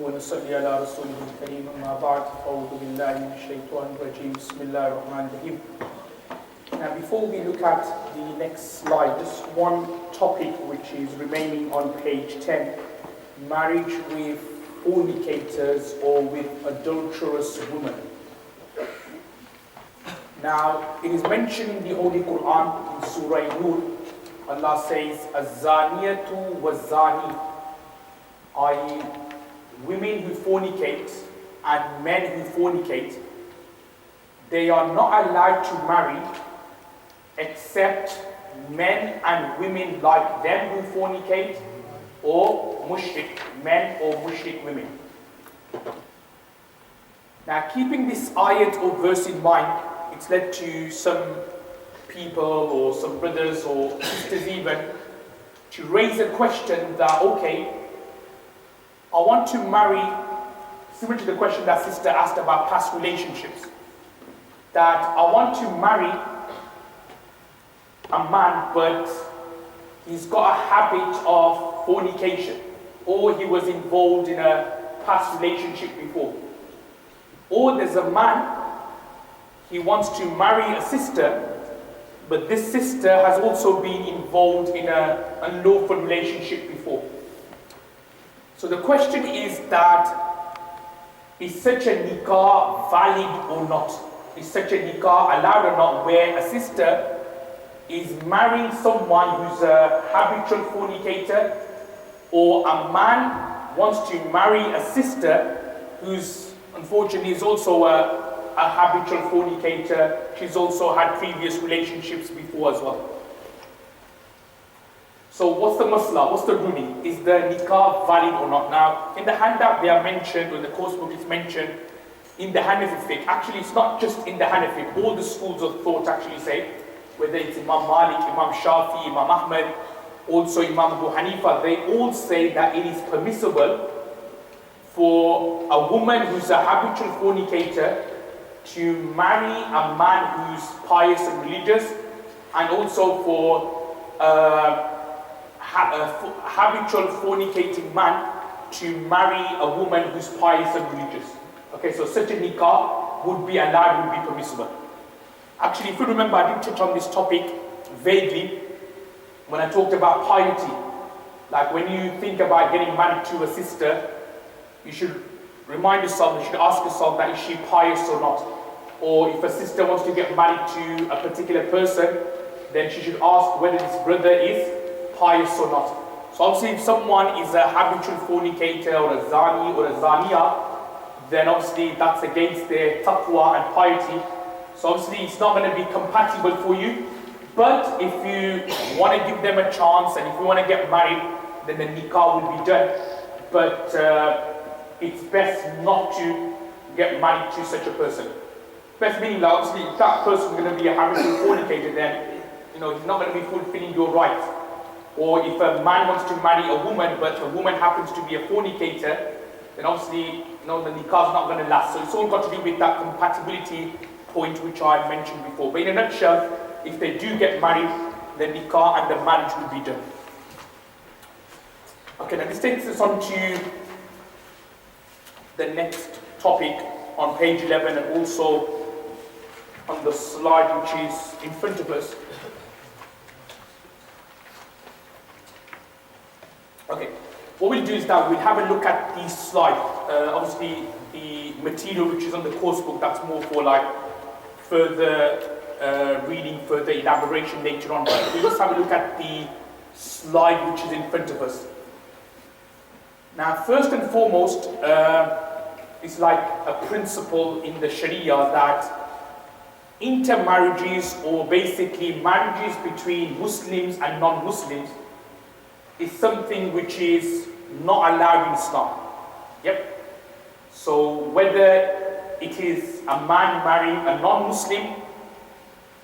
ونصلي على رسوله الكريم أما بعد أعوذ بالله من الشيطان الرجيم بسم الله الرحمن الرحيم. Now before we look at the next slide, just one topic which is remaining on page 10, marriage with fornicators or with adulterous women. Now it is mentioned in the Holy Quran in Surah Nur, Allah says, Az-zaniyatu wa-zani, i.e. women who fornicate and men who fornicate, they are not allowed to marry except men and women like them who fornicate, or mushrik men or mushrik women. Now keeping this ayat or verse in mind, it's led to some people or some brothers or sisters even to raise a question that, okay, I want to marry, similar to the question that sister asked about past relationships, that I want to marry a man but he's got a habit of fornication, or he was involved in a past relationship before. Or there's a man, he wants to marry a sister, but this sister has also been involved in an unlawful relationship before. So the question is that, is such a nikah valid or not? Is such a nikah allowed or not, where a sister is marrying someone who's a habitual fornicator, or a man wants to marry a sister who's unfortunately is also a habitual fornicator. She's also had previous relationships before as well. So what's the masla? What's the ruling? Is the nikah valid or not? Now, in the handout they are mentioned, or the course book is mentioned, in the Hanafi fiqh. Actually, it's not just in the Hanafi. All the schools of thought actually say, whether it's Imam Malik, Imam Shafi, Imam Ahmad, also Imam Abu Hanifa, they all say that it is permissible for a woman who's a habitual fornicator to marry a man who's pious and religious, and also for a habitual fornicating man to marry a woman who's pious and religious. Okay, so such a nikah would be allowed, would be permissible. Actually, if you remember, I did touch on this topic vaguely when I talked about piety. Like when you think about getting married to a sister, you should remind yourself, you should ask yourself that is she pious or not. Or if a sister wants to get married to a particular person, then she should ask whether this brother is pious or not. So obviously if someone is a habitual fornicator or a zani or a zaniya, then obviously that's against their taqwa and piety. So obviously it's not going to be compatible for you. But if you want to give them a chance and if you want to get married, then the nikah will be done. But it's best not to get married to such a person. Best meaning that obviously if that person is going to be a habitual fornicator, then he's not going to be fulfilling your rights. Or if a man wants to marry a woman, but a woman happens to be a fornicator, then obviously the nikah is not going to last. So it's all got to do with that compatibility point which I mentioned before. But in a nutshell, if they do get married, the nikah and the marriage will be done. Okay, now this takes us on to the next topic on page 11 and also on the slide which is in front of us. Okay, what we'll do is that we'll have a look at the slide. Obviously, the material which is on the course book, that's more for like further reading, further elaboration later on. But we'll just have a look at the slide which is in front of us. Now, first and foremost, it's like a principle in the Sharia that intermarriages, or basically marriages between Muslims and non-Muslims, is something which is not allowed in Islam. Yep. So whether it is a man marrying a non-Muslim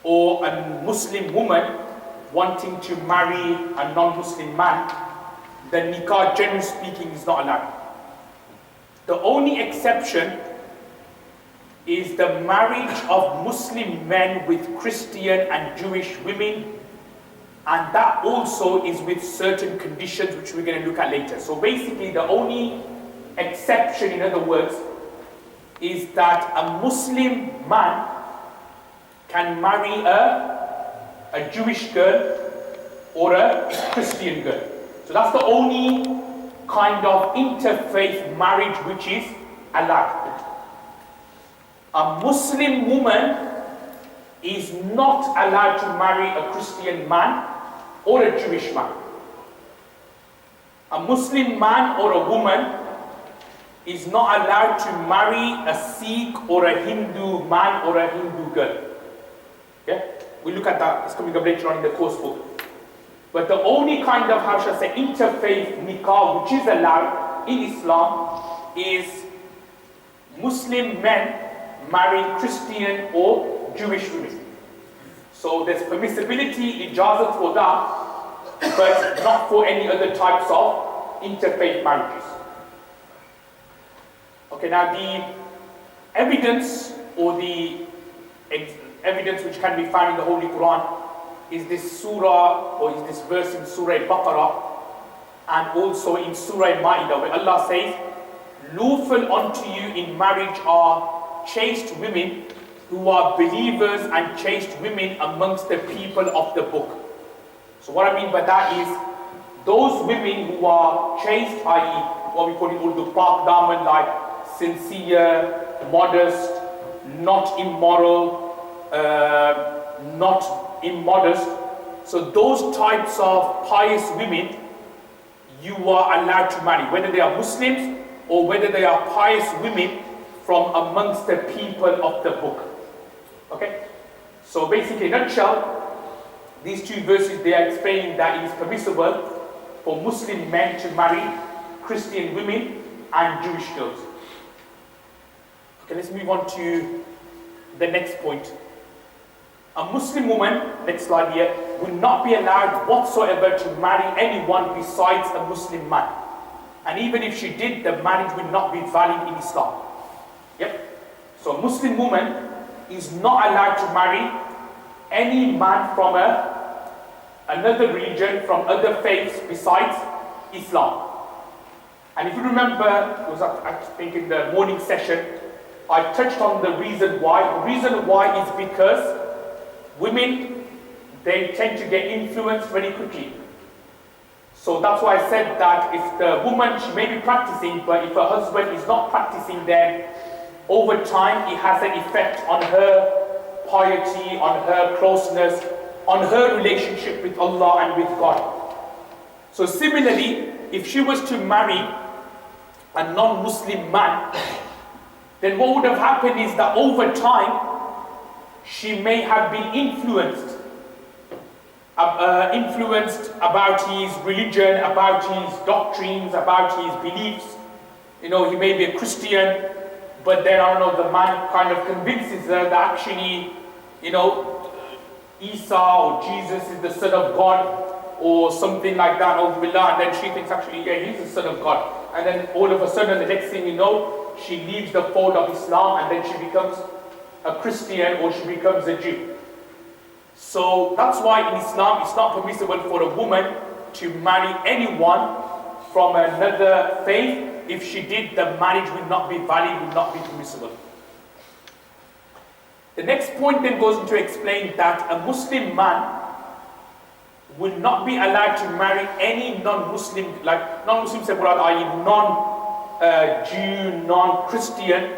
or a Muslim woman wanting to marry a non-Muslim man, the nikah, generally speaking, is not allowed. The only exception is the marriage of Muslim men with Christian and Jewish women, and that also is with certain conditions which we're going to look at later. So basically the only exception, in other words, is that a Muslim man can marry a Jewish girl or a Christian girl. So that's the only kind of interfaith marriage which is allowed. A Muslim woman is not allowed to marry a Christian man or a Jewish man. A Muslim man or a woman is not allowed to marry a Sikh or a Hindu man or a Hindu girl. Okay? We'll look at that, it's coming up later on in the course book. But the only kind of, how shall I say, interfaith nikah which is allowed in Islam is Muslim men marrying Christian or Jewish women. So there's permissibility, ijazat for that, but not for any other types of interfaith marriages. Okay, now the evidence or the evidence which can be found in the Holy Quran is this surah or is this verse in Surah Baqarah and also in Surah Ma'idah where Allah says, lawful unto you in marriage are chaste women who are believers and chaste women amongst the people of the book. So what I mean by that is those women who are chaste, i.e. what we call in Urdu pak daman, like sincere, modest, not immoral, not immodest. So those types of pious women you are allowed to marry, whether they are Muslims or whether they are pious women from amongst the people of the book. Okay? So basically, in a nutshell, these two verses, they are explaining that it is permissible for Muslim men to marry Christian women and Jewish girls. Okay, let's move on to the next point. A Muslim woman, next slide here, will not be allowed whatsoever to marry anyone besides a Muslim man. And even if she did, the marriage will not be valid in Islam. Yep. So a Muslim woman is not allowed to marry any man from another religion, from other faiths besides Islam. And if you remember, it was I think in the morning session, I touched on the reason why. The reason why is because women, they tend to get influenced very quickly. So that's why I said that if the woman, she may be practicing, but if her husband is not practicing, then over time it has an effect on her piety, on her closeness, on her relationship with Allah and with God. So similarly, if she was to marry a non-Muslim man, then what would have happened is that over time, she may have been influenced about his religion, about his doctrines, about his beliefs. You know, he may be a Christian, but then, I don't know, the man kind of convinces her that actually, you know, Isa or Jesus is the son of God, or something like that, and then she thinks actually, yeah, he's the son of God. And then all of a sudden, the next thing you know, she leaves the fold of Islam, and then she becomes a Christian or she becomes a Jew. So that's why in Islam it's not permissible for a woman to marry anyone from another faith. If she did, the marriage will not be valid, will not be permissible. The next point then goes into explain that a Muslim man will not be allowed to marry any non-Muslim, like non-Muslim separate, i.e. non-Jew, non-Christian,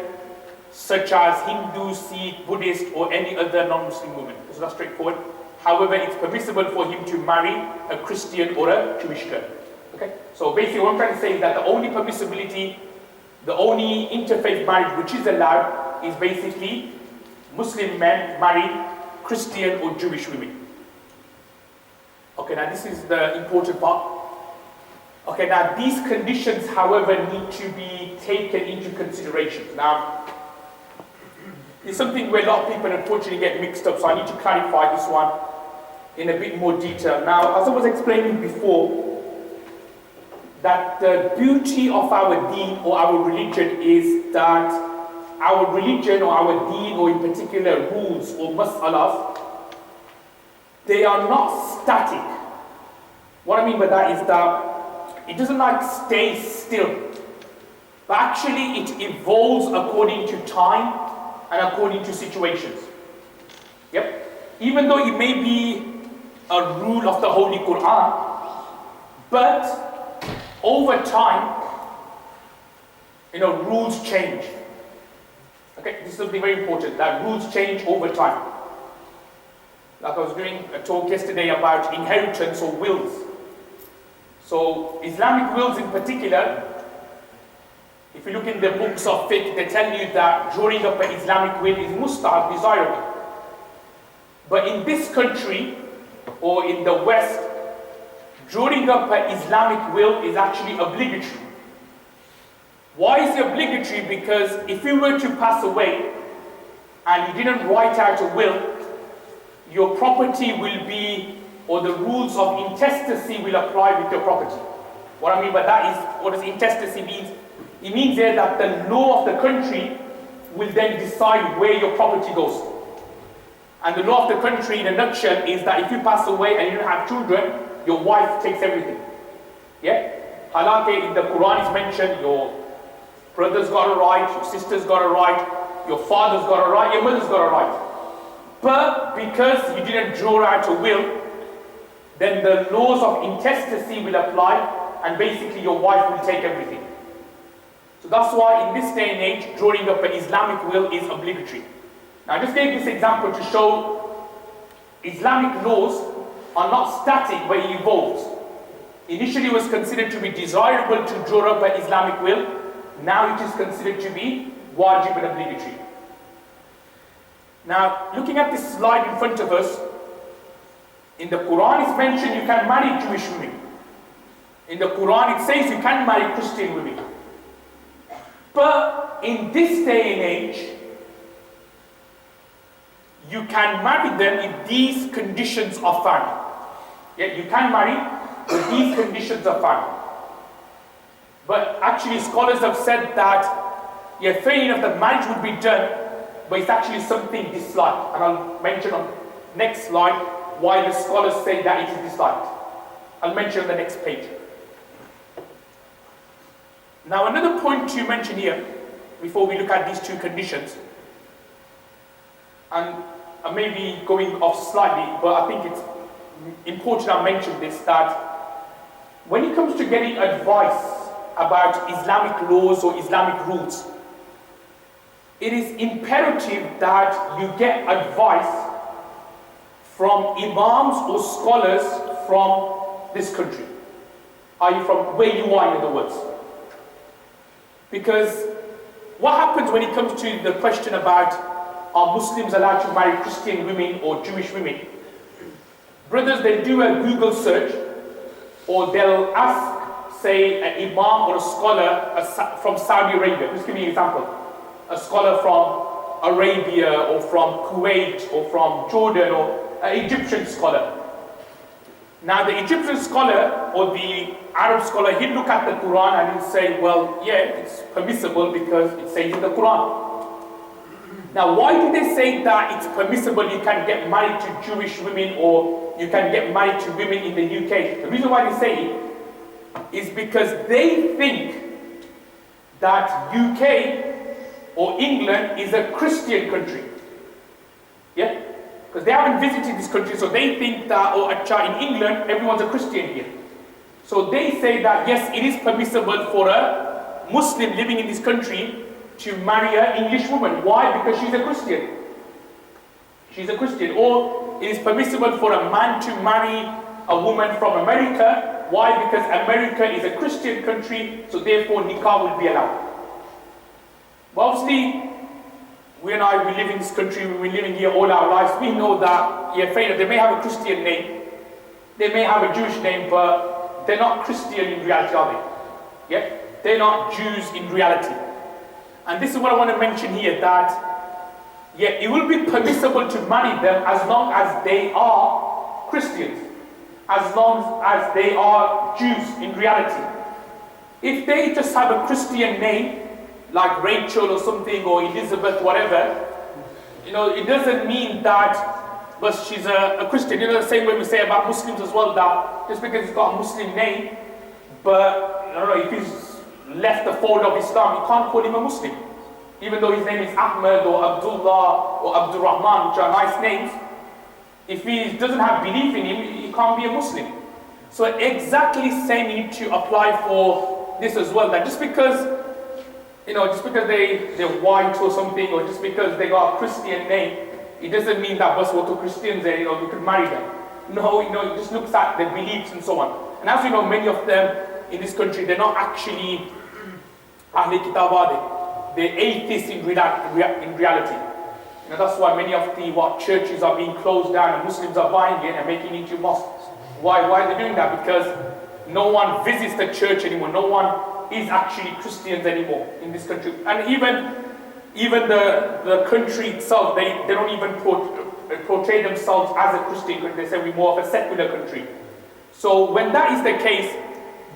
such as Hindu, Sikh, Buddhist, or any other non-Muslim woman. So that's straightforward. However, it's permissible for him to marry a Christian or a Jewish girl. Okay? So basically what I'm trying to say is that the only permissibility, the only interfaith marriage which is allowed is basically Muslim men marry Christian or Jewish women. Okay, now this is the important part. Okay, now these conditions, however, need to be taken into consideration. Now, it's something where a lot of people unfortunately get mixed up, so I need to clarify this one in a bit more detail. Now, as I was explaining before, that the beauty of our deen or our religion is that our religion or our deen, or in particular rules or mas'alas, they are not static. What I mean by that is that it doesn't like stay still. But actually it evolves according to time and according to situations. Yep. Even though it may be a rule of the Holy Quran, but over time, rules change. Okay, this is something very important, that rules change over time. Like I was doing a talk yesterday about inheritance or wills. So Islamic wills in particular, if you look in the books of Fiqh, they tell you that drawing up an Islamic will is mustahab, desirable. But in this country, or in the West, drawing up an Islamic will is actually obligatory. Why is it obligatory? Because if you were to pass away and you didn't write out a will, your property will be, or the rules of intestacy will apply with your property. What I mean by that is, what does intestacy mean? It means there that the law of the country will then decide where your property goes. And the law of the country in a nutshell is that if you pass away and you don't have children, your wife takes everything. Yeah? Halake in the Quran is mentioned, your brother's got a right, your sister's got a right, your father's got a right, your mother's got a right. But because you didn't draw out a will, then the laws of intestacy will apply and basically your wife will take everything. So that's why in this day and age, drawing up an Islamic will is obligatory. Now I just gave this example to show Islamic laws are not static but it evolves. Initially it was considered to be desirable to draw up an Islamic will. Now it is considered to be wajib and obligatory. Now looking at this slide in front of us, in the Quran it's mentioned you can marry Jewish women. In the Quran it says you can marry Christian women. But in this day and age, you can marry them if these conditions are found. Yeah, you can marry if these conditions are found. But actually scholars have said that, yeah, fair enough, the marriage would be done, but it's actually something disliked. And I'll mention on next slide why the scholars say that it is disliked. I'll mention on the next page. Now another point to mention here, before we look at these two conditions, and I may be going off slightly, but I think it's important I mention this, that when it comes to getting advice about Islamic laws or Islamic rules, it is imperative that you get advice from imams or scholars from this country, i.e. from where you are, in other words. Because what happens when it comes to the question about are Muslims allowed to marry Christian women or Jewish women? Brothers, they do a Google search, or they'll ask, say, an imam or a scholar from Saudi Arabia. Just give me an example. A scholar from Arabia or from Kuwait or from Jordan, or an Egyptian scholar. Now the Egyptian scholar or the Arab scholar, he'll look at the Quran and he'll say, well, yeah, it's permissible because it says in the Quran. Now why do they say that it's permissible you can get married to Jewish women or you can get married to women in the UK? The reason why they say it is because they think that UK or England is a Christian country. Yeah? Because they haven't visited this country, so they think that, in England, everyone's a Christian here. So they say that, yes, it is permissible for a Muslim living in this country to marry an English woman. Why? Because she's a Christian. She's a Christian. Or it is permissible for a man to marry a woman from America. Why? Because America is a Christian country, so therefore nikah will be allowed. But obviously, we live in this country, we've been living here all our lives, we know that, yeah, fair enough, they may have a Christian name, they may have a Jewish name, but they're not Christian in reality, are they? Yeah? They're not Jews in reality. And this is what I want to mention here, that, yeah, it will be permissible to marry them as long as they are Christians, as long as they are Jews in reality. If they just have a Christian name, like Rachel or something, or Elizabeth, whatever, it doesn't mean that, but she's a Christian. The same way we say about Muslims as well, that just because he's got a Muslim name, but I don't know, if he's left the fold of Islam, you can't call him a Muslim. Even though his name is Ahmed or Abdullah or Abdul Rahman, which are nice names, if he doesn't have belief in him, he can't be a Muslim. So exactly same you need to apply for this as well. That just because, just because they're white or something, or just because they got a Christian name, it doesn't mean that bus to Christians and you could marry them. No, it just looks at their beliefs and so on. And as you know, many of them in this country, they're not actually Ahle Kitab are they? They're atheists in reality. That's why many of the churches are being closed down and Muslims are buying it and making it into mosques. Why are they doing that? Because no one visits the church anymore. No one is actually Christians anymore in this country. And even the country itself, they don't even portray themselves as a Christian country. They say we're more of a secular country. So when that is the case,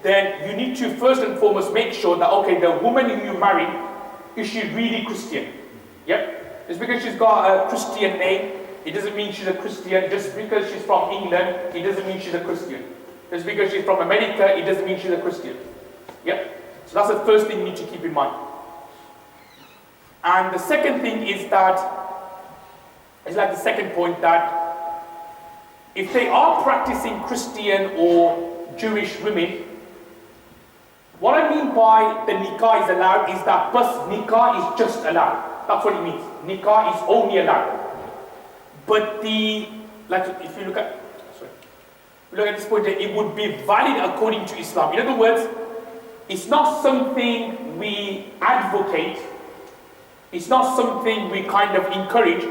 then you need to first and foremost make sure that, okay, the woman who you marry, is she really Christian? Yep. Just because she's got a Christian name, it doesn't mean she's a Christian. Just because she's from England, it doesn't mean she's a Christian. Just because she's from America, it doesn't mean she's a Christian. Yep. So that's the first thing you need to keep in mind. And the second thing is that, it's like the second point, that if they are practicing Christian or Jewish women, what I mean by the nikah is allowed is that plus nikah is just allowed. That's what it means. Nikah is only allowed. But if you look at this point, it would be valid according to Islam. In other words, it's not something we advocate. It's not something we kind of encourage.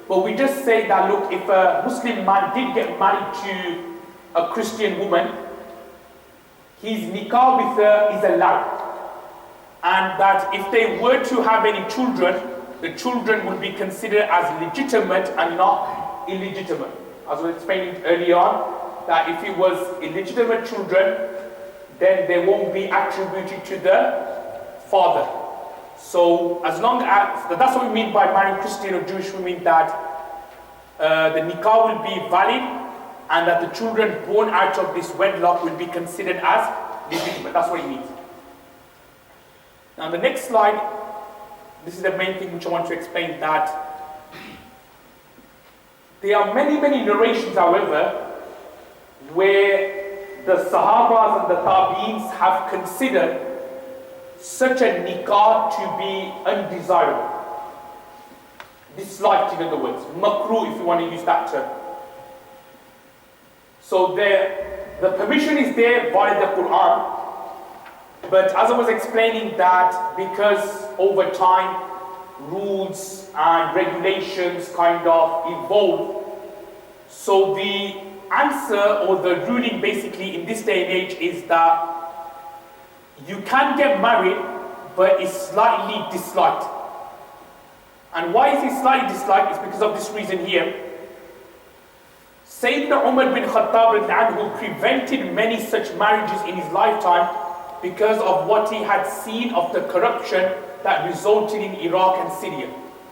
But we just say that, look, if a Muslim man did get married to a Christian woman, his nikah with her is allowed. And that if they were to have any children, the children will be considered as legitimate and not illegitimate. As we explained earlier on, that if it was illegitimate children, then they won't be attributed to the father. So as long as, that's what we mean by marrying Christian or Jewish women, that the nikah will be valid and that the children born out of this wedlock will be considered as legitimate. That's what it means. Now the next slide, this is the main thing which I want to explain, that there are many narrations, however, where the Sahabas and the Tabi'ins have considered such a nikah to be undesirable. Disliked, in other words. Makruh, if you want to use that term. So the permission is there via the Quran. But as I was explaining, that because over time rules and regulations kind of evolve, so the answer or the ruling basically in this day and age is that you can get married, but it's slightly disliked. And why is it slightly disliked? It's because of this reason here. Sayyidina Umar bin Khattab who prevented many such marriages in his lifetime because of what he had seen of the corruption that resulted in Iraq and Syria,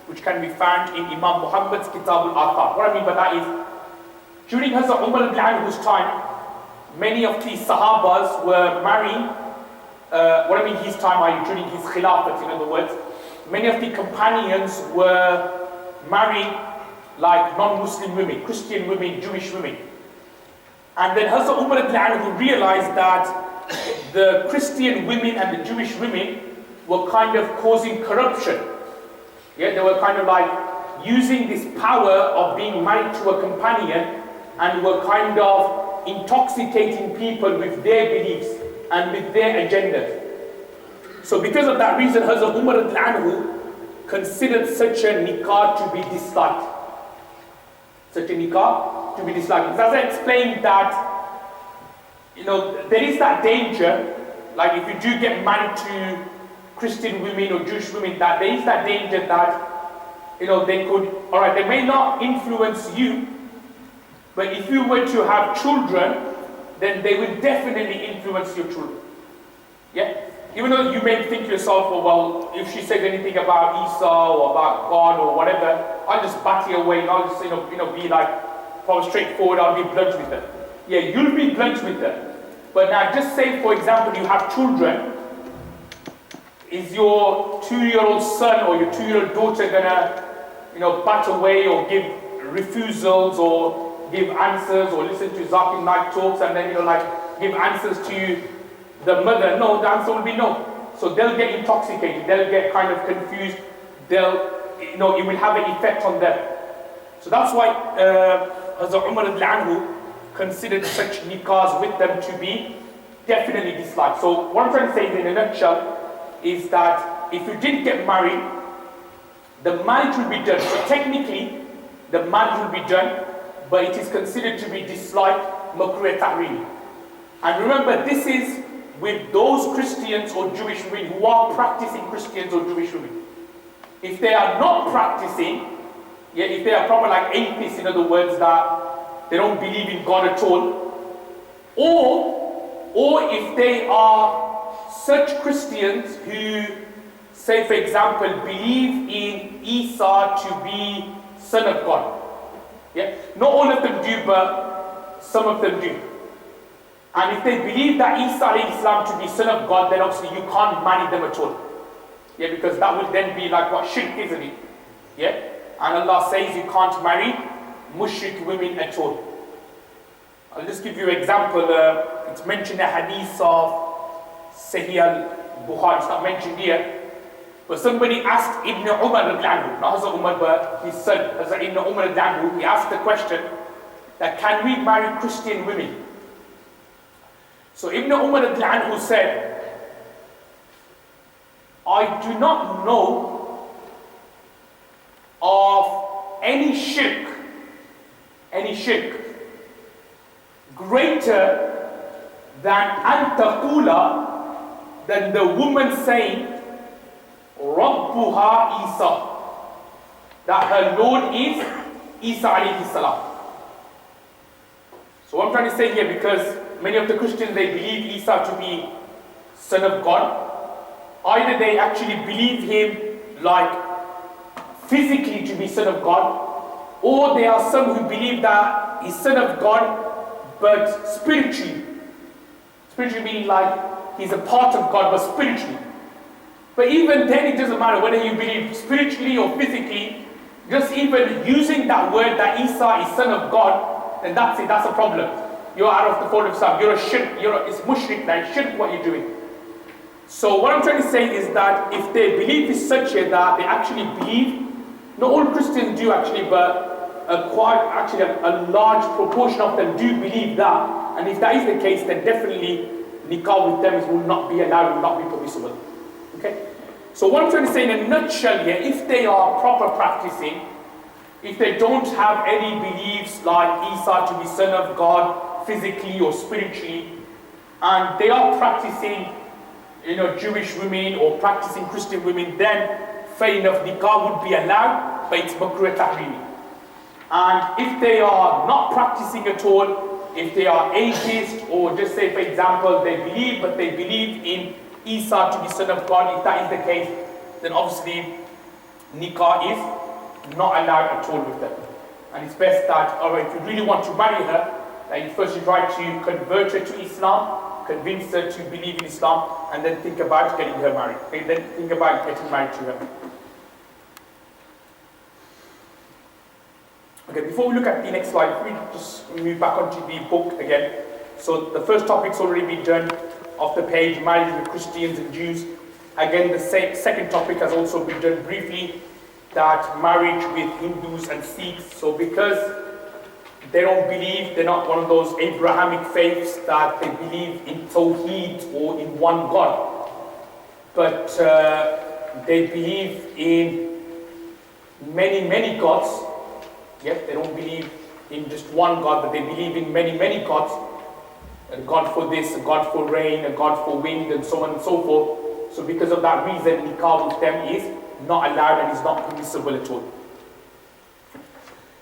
which can be found in Imam Muhammad's Kitab al-Athar. What I mean by that is, during Hazrat Umar ibn Anhu's time, many of these Sahabas were marrying, his time, during his Khilafat, in other words, many of the companions were marrying like non-Muslim women, Christian women, Jewish women. And then Hazrat Umar ibn Anhu realized that the Christian women and the Jewish women were kind of causing corruption. Yeah, they were kind of like using this power of being married to a companion and were kind of intoxicating people with their beliefs and with their agendas. So because of that reason, Hazrat Umar ibn Anhu considered such a nikah to be disliked. Such a nikah to be disliked. Because as I explained that, there is that danger, like if you do get married to Christian women or Jewish women, that there is that danger that, they could, alright, they may not influence you, but if you were to have children, then they will definitely influence your children. Yeah? Even though you may think to yourself, oh, well, if she says anything about Isa or about God or whatever, I'll just bat it away and I'll just, be like, probably straightforward, I'll be blunt with her. Yeah, you'll be blunt with her. But now just say, for example, you have children is your 2-year-old son or your 2-year-old daughter gonna, bat away or give refusals or give answers or listen to Zakir Naik talks and then, give answers to the mother? No, the answer will be no. So they'll get intoxicated, they'll get kind of confused, it will have an effect on them. So that's why Hazrat Umar anhu considered such nikahs with them to be definitely disliked. So what I'm trying to say in a nutshell is that if you didn't get married, the marriage will be done. So technically, the marriage will be done, but it is considered to be disliked, makruh tahrim. And remember, this is with those Christians or Jewish women who are practicing Christians or Jewish women. If they are not practicing, if they are proper like atheists, in other words, that they don't believe in God at all, or if they are such Christians who, say for example, believe in Isa to be son of God. Not all of them do, but some of them do. And if they believe that Isa alayhi salam to be son of God, then obviously you can't marry them at all. Because that will then be like what shirk, isn't it? And Allah says you can't marry mushrik women at all. I'll just give you an example. It's mentioned in a hadith of Sahih al-Bukhari, it's not mentioned here. But somebody asked Ibn Umar not Hazrat Umar, but his son, Hazrat Ibn Umar, he asked the question that can we marry Christian women? So Ibn Umar said, I do not know of any shirk greater than antaqula, than the woman saying Rabbuha Isa, that her Lord is Isa alayhi salam. So what I'm trying to say here, because many of the Christians, they believe Isa to be son of God. Either they actually believe him like physically to be son of God, or there are some who believe that he's son of God but spiritually meaning like he's a part of God but spiritually. But even then it doesn't matter whether you believe spiritually or physically, just even using that word that Isa is son of God, then that's it, that's a problem. You're out of the fold of Islam, you're a shirk, it's mushrik, like shirk what you're doing. So what I'm trying to say is that if their belief is such that they actually believe, not all Christians do actually, but a large proportion of them do believe that, and if that is the case, then definitely nikah with them will not be allowed, will not be permissible. Okay? So what I'm trying to say in a nutshell here, if they are proper practicing, if they don't have any beliefs like Isa to be son of God physically or spiritually, and they are practicing Jewish women or practicing Christian women, then fair enough, nikah would be allowed, but it's makruh tahrim. And if they are not practicing at all, if they are atheist, or just say for example they believe, but they believe in Isa to be son of God, if that is the case, then obviously nikah is not allowed at all with them. And it's best that, alright, if you really want to marry her, that you first try to convert her to Islam, convince her to believe in Islam, and then think about getting her married. Okay? Then think about getting married to her. Okay, before we look at the next slide, we just move back onto the book again. So the first topic's already been done off the page, marriage with Christians and Jews. Again, the second topic has also been done briefly, that marriage with Hindus and Sikhs. So because they don't believe, they're not one of those Abrahamic faiths that they believe in Tawheed or in one God, but they believe in many gods. Yes, they don't believe in just one God, but they believe in many gods. A God for this, a God for rain, a God for wind, and so on and so forth. So because of that reason, nikah with them is not allowed and is not permissible at all.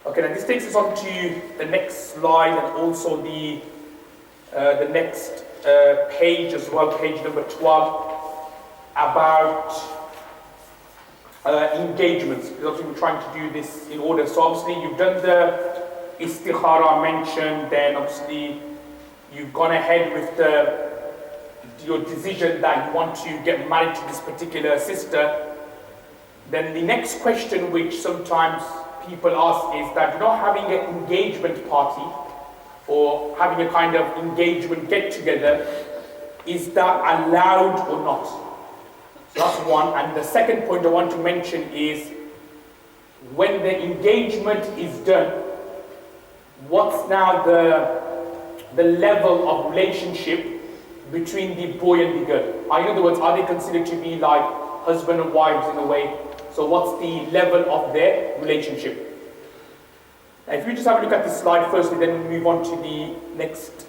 Okay, now this takes us on to the next slide and also the next page as well, page number 12, about engagements, because obviously we're trying to do this in order. So obviously you've done the istikhara mentioned, then obviously you've gone ahead with the your decision that you want to get married to this particular sister, then the next question which sometimes people ask is that, having an engagement party or having a kind of engagement get-together, is that allowed or not? So that's one. And the second point I want to mention is, when the engagement is done, what's now the level of relationship between the boy and the girl? In other words, are they considered to be like husband and wives in a way? So what's the level of their relationship? Now, if you just have a look at this slide firstly, then we move on to the next,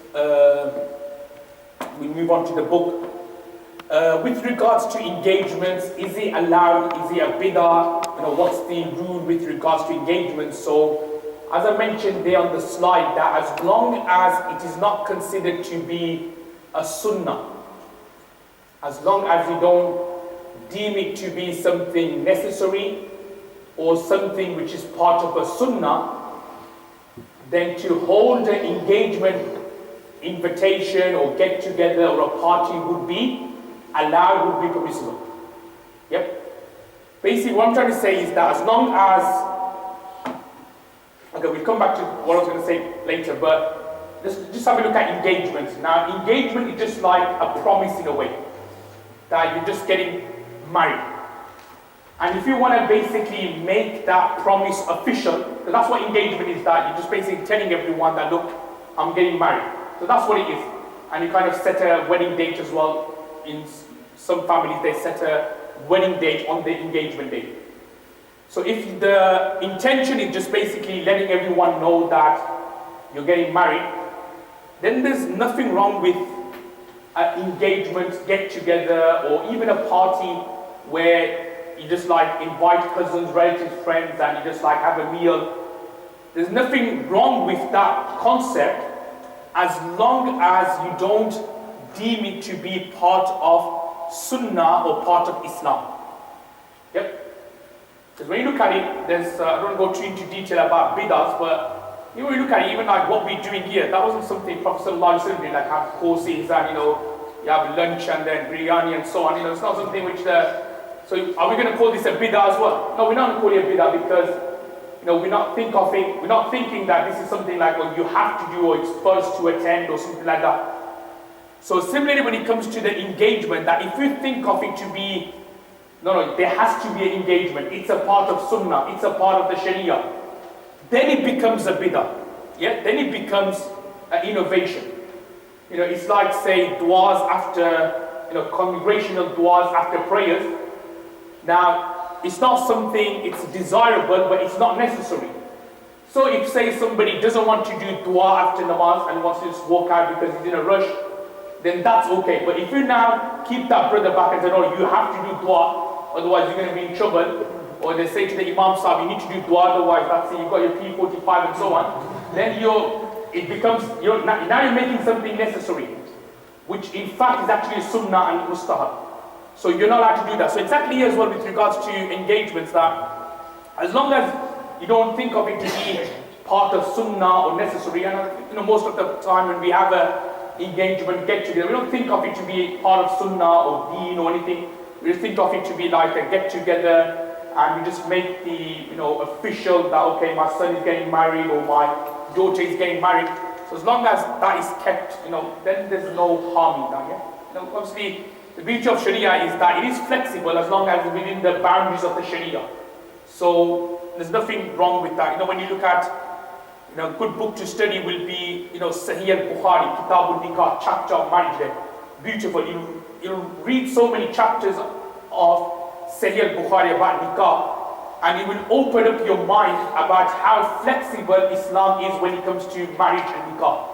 we move on to the book. With regards to engagements, is it allowed? Is it a bid'ah? What's the rule with regards to engagements? So, as I mentioned there on the slide, that as long as it is not considered to be a sunnah, as long as you don't deem it to be something necessary or something which is part of a sunnah, then to hold an engagement invitation or get together or a party would be allowed, would be permissible. Yep. Basically what I'm trying to say is that as long as, okay, we'll come back to what I was going to say later, but just have a look at engagement. Now engagement is just like a promise in a way, that you're just getting married. And if you want to basically make that promise official, because that's what engagement is, that you're just basically telling everyone that, look, I'm getting married. So that's what it is. And you kind of set a wedding date as well. In some families, they set a wedding date on the engagement date. So if the intention is just basically letting everyone know that you're getting married, then there's nothing wrong with an engagement get-together or even a party where you just like invite cousins, relatives, friends, and you just like have a meal. There's nothing wrong with that concept as long as you don't deem it to be part of Sunnah or part of Islam. Yep. Because when you look at it, there's, I don't go too into detail about bid'ahs, but when you look at it, even like what we're doing here, that wasn't something Prophet ﷺ did, like have courses and, you have lunch and then biryani and so on. It's not something which so are we going to call this a bid'ah as well? No, we're not going to call it a bid'ah because, we're not thinking that this is something like, you have to do or it's first to attend or something like that. So similarly when it comes to the engagement, that if you think of it to be, no, there has to be an engagement, it's a part of Sunnah, it's a part of the Sharia, then it becomes a bid'ah. Yeah, then it becomes an innovation. It's like, say, du'as after, congregational du'as after prayers. Now, it's not something, it's desirable, but it's not necessary. So if, say, somebody doesn't want to do dua after namaz and wants to just walk out because he's in a rush, then that's okay. But if you now keep that brother back and say, no, you have to do dua, otherwise you're going to be in trouble, or they say to the Imam Sahib, you need to do dua, otherwise that's it, you've got your P45 and so on, then it becomes, now you're making something necessary, which in fact is actually sunnah and mustahab. So you're not allowed to do that. So exactly as well with regards to engagements, that as long as you don't think of it to be part of sunnah or necessary, and most of the time when we have a engagement get together, we don't think of it to be part of sunnah or deen or anything. We just think of it to be like a get together, and we just make the official that, okay, my son is getting married or my daughter is getting married. So as long as that is kept, then there's no harm in that. Yeah. Obviously, the beauty of Sharia is that it is flexible as long as it's within the boundaries of the Sharia. So there's nothing wrong with that. When you look at, a good book to study will be, Sahih al-Bukhari, Kitab al-Nikah, chapter of marriage there. Beautiful. You'll read so many chapters of Sahih al-Bukhari about nikah, and it will open up your mind about how flexible Islam is when it comes to marriage and nikah.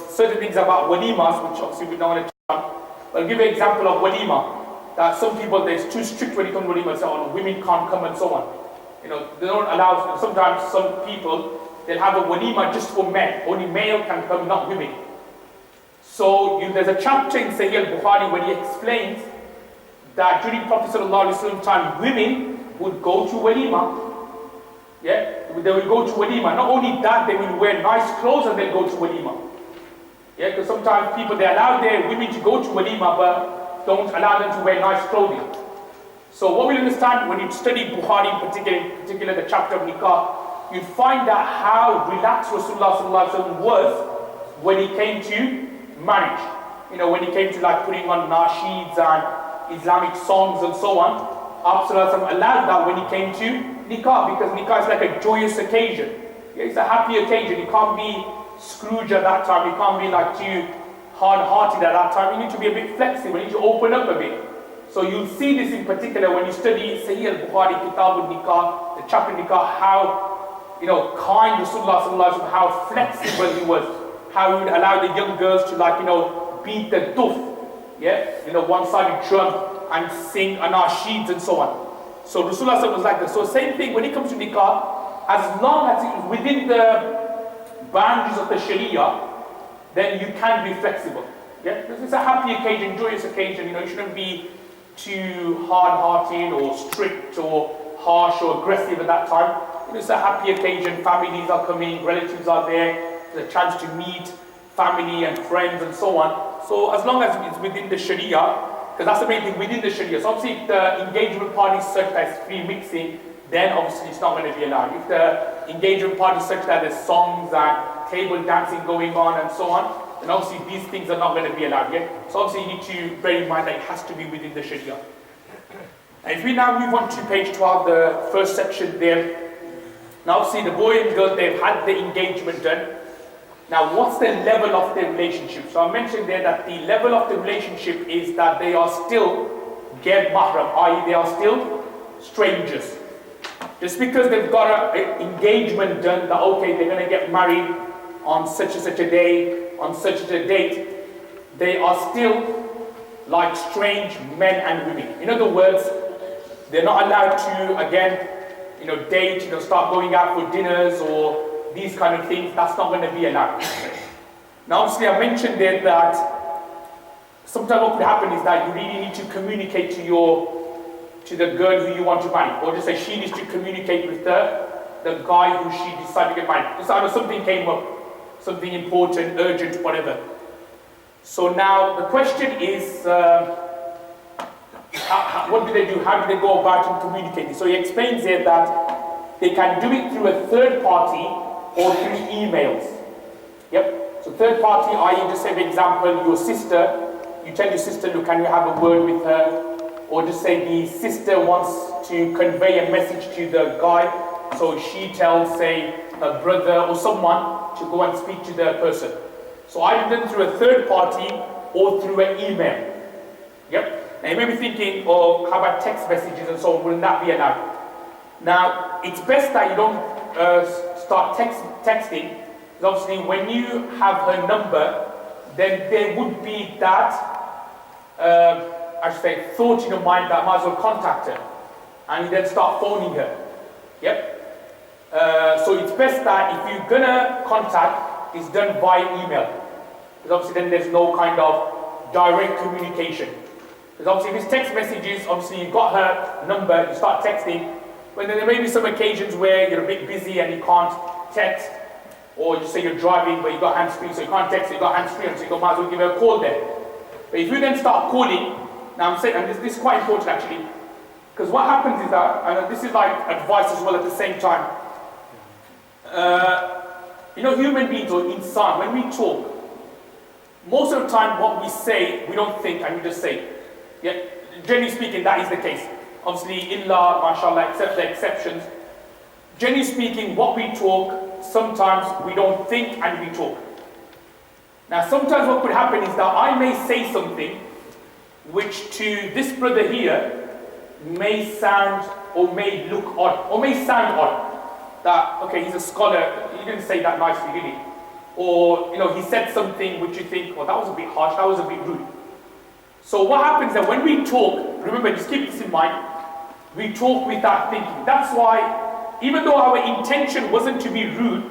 Certain things about walimas, which obviously we don't want to touch on. I'll give you an example of walima, that some people, they're too strict when it comes to walima, so women can't come and so on. They don't allow, sometimes some people, they'll have a walima just for men, only male can come, not women. So there's a chapter in Sahih al-Bukhari where he explains that during Prophet ﷺ time, women would go to walima. Yeah, they will go to walima. Not only that, they will wear nice clothes and they'll go to walima. Yeah, because sometimes people, they allow their women to go to walima, but don't allow them to wear nice clothing. So what we understand when you study Bukhari in particular the chapter of nikah, you find out how relaxed Rasulullah sallallahu alaihi wasallam was when he came to marriage. You know, when he came to like putting on nasheeds and Islamic songs and so on. Rasulullah allowed that when he came to nikah, because nikah is like a joyous occasion. Yeah, it's a happy occasion. You can't be Scrooge at that time. You can't be like too hard-hearted at that time. You need to be a bit flexible. You need to open up a bit. So you'll see this in particular when you study Sahih al-Bukhari, Kitab al-Nikah, the chapter Nikah, how, you know, kind Rasulullah sallallahu alaihi wasallam, how flexible he was, how he would allow the young girls to, like, you know, beat the duf, yeah, you know, one-sided drum, and sing anasheeds and so on. So Rasulullah sallallahu was like that. So same thing when it comes to nikah, as long as it is within the boundaries of the Sharia, then you can be flexible. Yeah, because it's a happy occasion, joyous occasion. You know, you shouldn't be too hard-hearted or strict or harsh or aggressive at that time. You know, it's a happy occasion. Families are coming, relatives are there. There's a chance to meet family and friends and so on. So as long as it's within the Sharia, because that's the main thing within the Sharia. So obviously if the engagement party is such that it's free mixing, then obviously it's not going to be allowed. If the engagement party is such that there's songs and table dancing going on and so on, then obviously these things are not going to be allowed. Yeah? So obviously you need to bear in mind that it has to be within the Sharia. And if we now move on to page 12, the first section there. Now obviously the boy and girl, they've had the engagement done. Now what's the level of the relationship? So I mentioned there that the level of the relationship is that they are still ghair mahram, i.e. they are still strangers. Just because they've got an engagement done that okay, they're going to get married on such and such a day, on such and a date, they are still like strange men and women. In other words, they're not allowed to, again, you know, date, you know, start going out for dinners or these kind of things. That's not going to be allowed. Now obviously I mentioned there that sometimes what could happen is that you really need to communicate to the girl who you want to marry, or just say she needs to communicate with the guy who she decided to get married. Just either something came up, something important, urgent, whatever. So now the question is, what do they do? How do they go about and communicating? So he explains here that they can do it through a third party or through emails. Yep. So third party, i.e. just say for example, your sister, you tell your sister, look, can you have a word with her? Or just say the sister wants to convey a message to the guy, so she tells, say, her brother or someone to go and speak to the person. So either done through a third party or through an email. Yep. Now you may be thinking, oh, how about text messages and so on? Wouldn't that be allowed? Now, it's best that you don't start texting, because obviously when you have her number, then there would be that, I should say, thought in your mind that I might as well contact her, and you then start phoning her. Yep. So it's best that if you're gonna contact, it's done via email, because obviously then there's no kind of direct communication. Because obviously if it's text messages, obviously you've got her number, you start texting, but then there may be some occasions where you're a bit busy and you can't text, or you say you're driving but you've got hands-free, so you can't text, so you've got hands-free, so you might as well give her a call there. But if you then start calling, now I'm saying, and this is quite important actually, because what happens is that, and this is like advice as well at the same time, you know, human beings or insan, when we talk, most of the time what we say, we don't think and we just say. Yeah, generally speaking, that is the case. Obviously, illa, mashallah, except the exceptions. Generally speaking, what we talk, sometimes we don't think and we talk. Now, sometimes what could happen is that I may say something which to this brother here may sound or may look odd, or may sound odd. That, okay, he's a scholar, he didn't say that nicely, did he? Or, you know, he said something which you think, oh, that was a bit harsh, that was a bit rude. So what happens is that when we talk, remember, just keep this in mind, we talk without thinking. That's why, even though our intention wasn't to be rude,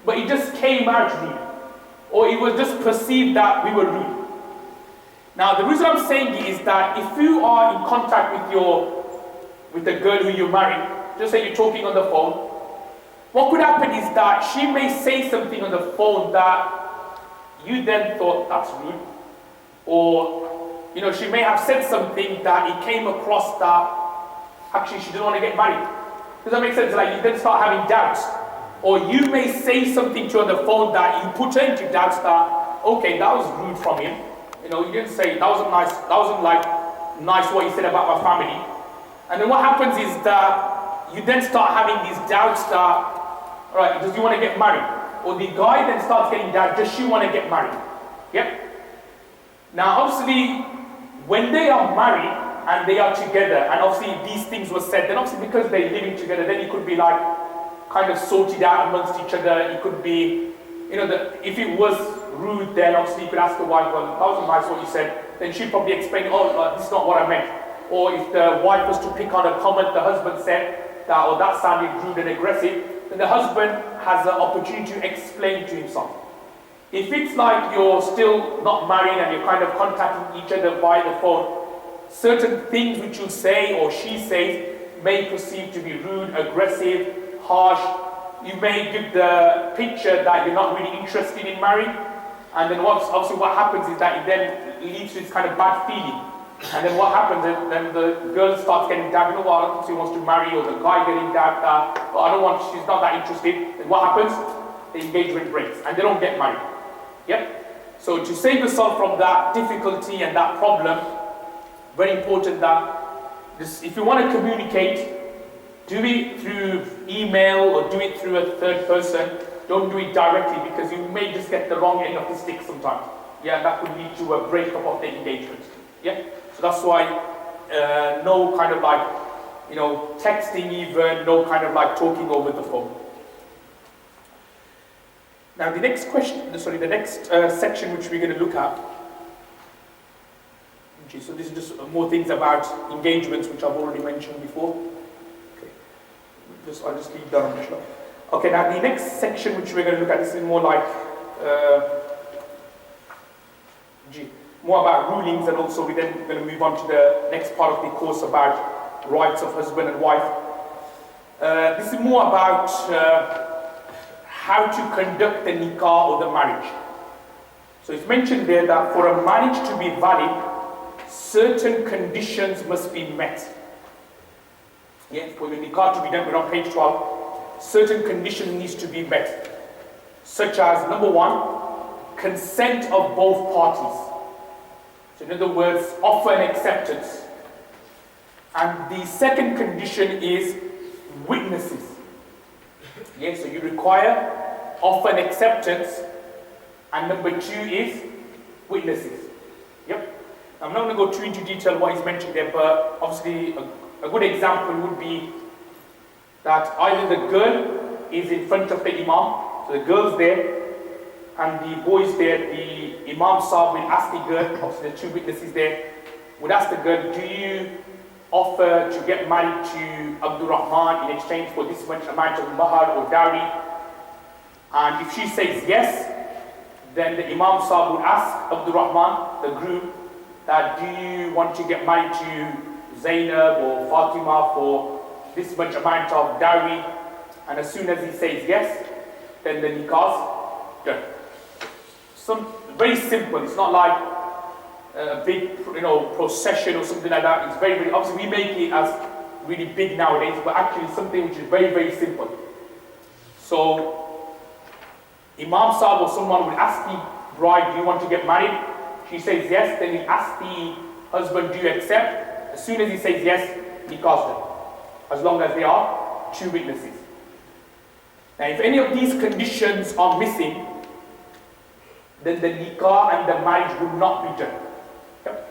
but it just came out rude. Or it was just perceived that we were rude. Now, the reason I'm saying it is that if you are in contact with the girl who you're marrying, just say you're talking on the phone, what could happen is that she may say something on the phone that you then thought that's rude, or she may have said something that it came across that actually she didn't want to get married. Does that make sense? Like you then start having doubts. Or you may say something to her on the phone that you put her into doubts that, okay, that was rude from him. You didn't say, that wasn't nice what he said about my family. And then what happens is that you then start having these doubts that, all right, does he want to get married? Or the guy then starts getting doubts, does she want to get married? Yep. Now obviously, when they are married and they are together, and obviously these things were said, then obviously because they're living together, then it could be like kind of sorted out amongst each other. It could be, if it was rude, then obviously you could ask the wife, well, that wasn't nice what you said. Then she'd probably explain, oh, this is not what I meant. Or if the wife was to pick on a comment the husband said, that sounded rude and aggressive, then the husband has the opportunity to explain to himself. If it's like you're still not married and you're kind of contacting each other via the phone, certain things which you say or she says may perceive to be rude, aggressive, harsh. You may give the picture that you're not really interested in marrying, and then what happens is that it then leads to this kind of bad feeling. And then what happens is then the girl starts getting down, she wants to marry, or the guy getting down that, she's not that interested. Then what happens? The engagement breaks and they don't get married. Yep. So to save yourself from that difficulty and that problem, very important that if you want to communicate, do it through email or do it through a third person. Don't do it directly, because you may just get the wrong end of the stick sometimes. Yeah, that could lead to a breakup of the engagement. Yeah, so that's why no kind of like, texting even, no kind of like talking over the phone. Now the next section which we're going to look at. Okay, so this is just more things about engagements which I've already mentioned before. I'll just leave that on the slide. Okay, now the next section which we're going to look at, this is more like more about rulings, and also we're then going to move on to the next part of the course about rights of husband and wife. This is more about how to conduct the nikah or the marriage. So it's mentioned there that for a marriage to be valid, certain conditions must be met. Yeah, for the nikah to be done, we're on page 12, certain conditions needs to be met, such as, number one, consent of both parties. So in other words, offer and acceptance. And the second condition is witnesses. Yeah, so you require offer and acceptance, and number two is witnesses. Yep. I'm not going to go too into detail what is mentioned there, but obviously a good example would be that either the girl is in front of the imam, so the girl's there, and the boy's there. The imam sahib will ask the girl, obviously the two witnesses there, would ask the girl, do you offer to get married to Abdul Rahman in exchange for this much amount of mahar or dowry? And if she says yes, then the imam sahib would ask Abdul Rahman, the groom, that do you want to get married to Zainab or Fatima for this much amount of dowry? And as soon as he says yes, then the nikah's done. Very simple. It's not like a big, procession or something like that. It's very, very, obviously we make it as really big nowadays, but actually it's something which is very, very simple. So Imam Sahib or someone would ask the bride, do you want to get married? She says yes, then he asks the husband, do you accept? As soon as he says yes, nikah's done. As long as there are two witnesses. Now if any of these conditions are missing, then the nikah and the marriage will not be done. Okay?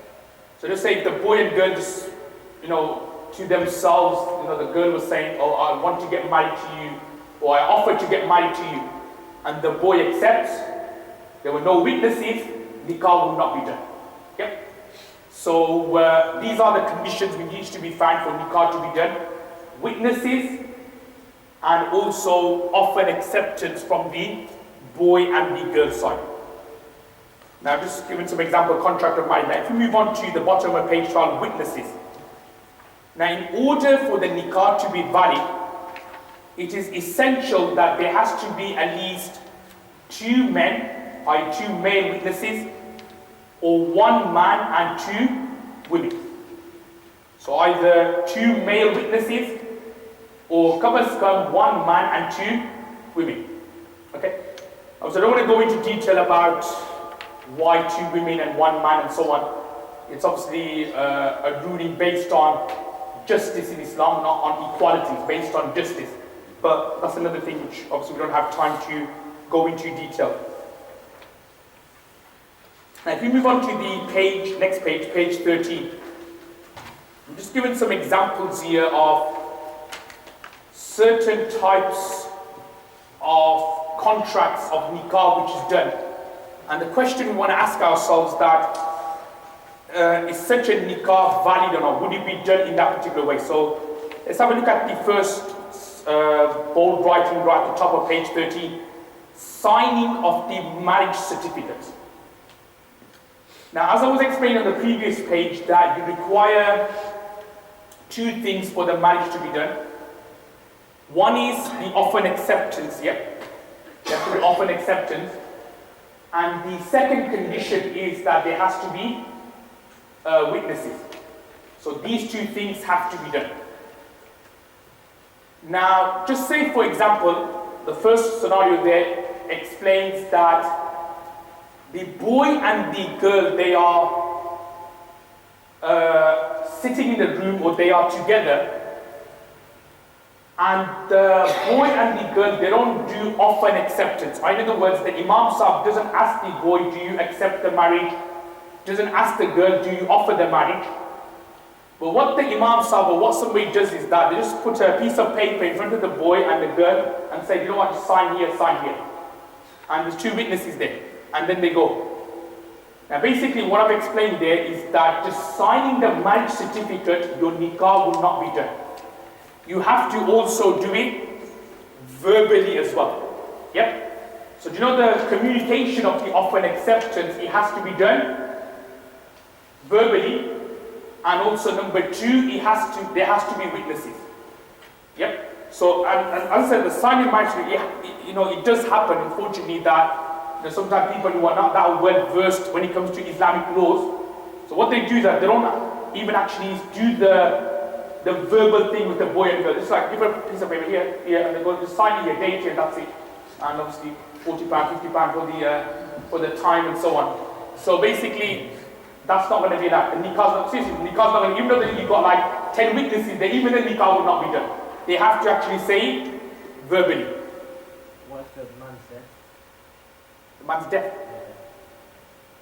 So let's say if the boy and girl just, to themselves, the girl was saying, oh, I want to get married to you, or I offer to get married to you, and the boy accepts, there were no witnesses, nikah will not be done. Okay? So these are the conditions which needs to be found for nikah to be done. Witnesses, and also offer and acceptance from the boy and the girl side. Now, just giving some example contract of marriage. Now, if we move on to the bottom of page 12, witnesses. Now, in order for the nikah to be valid, it is essential that there has to be at least two men i.e. two male witnesses, or one man and two women. So either two male witnesses or come one man and two women. Okay? So I don't want to go into detail about why two women and one man and so on. It's obviously a ruling based on justice in Islam, not on equality. It's based on justice. But that's another thing which obviously we don't have time to go into detail. Now if we move on to the page, next page, page 13. I'm just giving some examples here of certain types of contracts of nikah which is done. And the question we want to ask ourselves that is such a nikah valid or not? Would it be done in that particular way? So let's have a look at the first bold writing right at the top of page 13. Signing of the marriage certificate. Now, as I was explaining on the previous page, that you require two things for the marriage to be done. One is the offer and acceptance, yeah? You have to be offer and acceptance. And the second condition is that there has to be witnesses. So these two things have to be done. Now, just say for example, the first scenario there explains that the boy and the girl, they are sitting in the room, or they are together, and the boy and the girl, they don't do offer and acceptance. In other words, the Imam Sahib doesn't ask the boy, do you accept the marriage? Doesn't ask the girl, do you offer the marriage? But what the Imam Sahib, or what somebody does is that they just put a piece of paper in front of the boy and the girl and say, you know what, just sign here, sign here. And there's two witnesses there. And then they go. Now basically what I've explained there is that just signing the marriage certificate, your nikah will not be done. You have to also do it verbally as well. Yep. So do you know the communication of the offer and acceptance, it has to be done verbally, and also number two, there has to be witnesses. Yep. So and as I said, the signing marriage, it does happen, unfortunately, that sometimes people who are not that well versed when it comes to Islamic laws, so what they do is that they don't even actually do the verbal thing with the boy and girl. It's like give a piece of paper here, and they go to sign your date here, and that's it. And obviously £40, £50 for the time and so on. So basically, that's not going to be that. The nikah's not going to, even though you've got like 10 witnesses there, even the nikah will not be done. They have to actually say it verbally. What's the man's death? The man's death?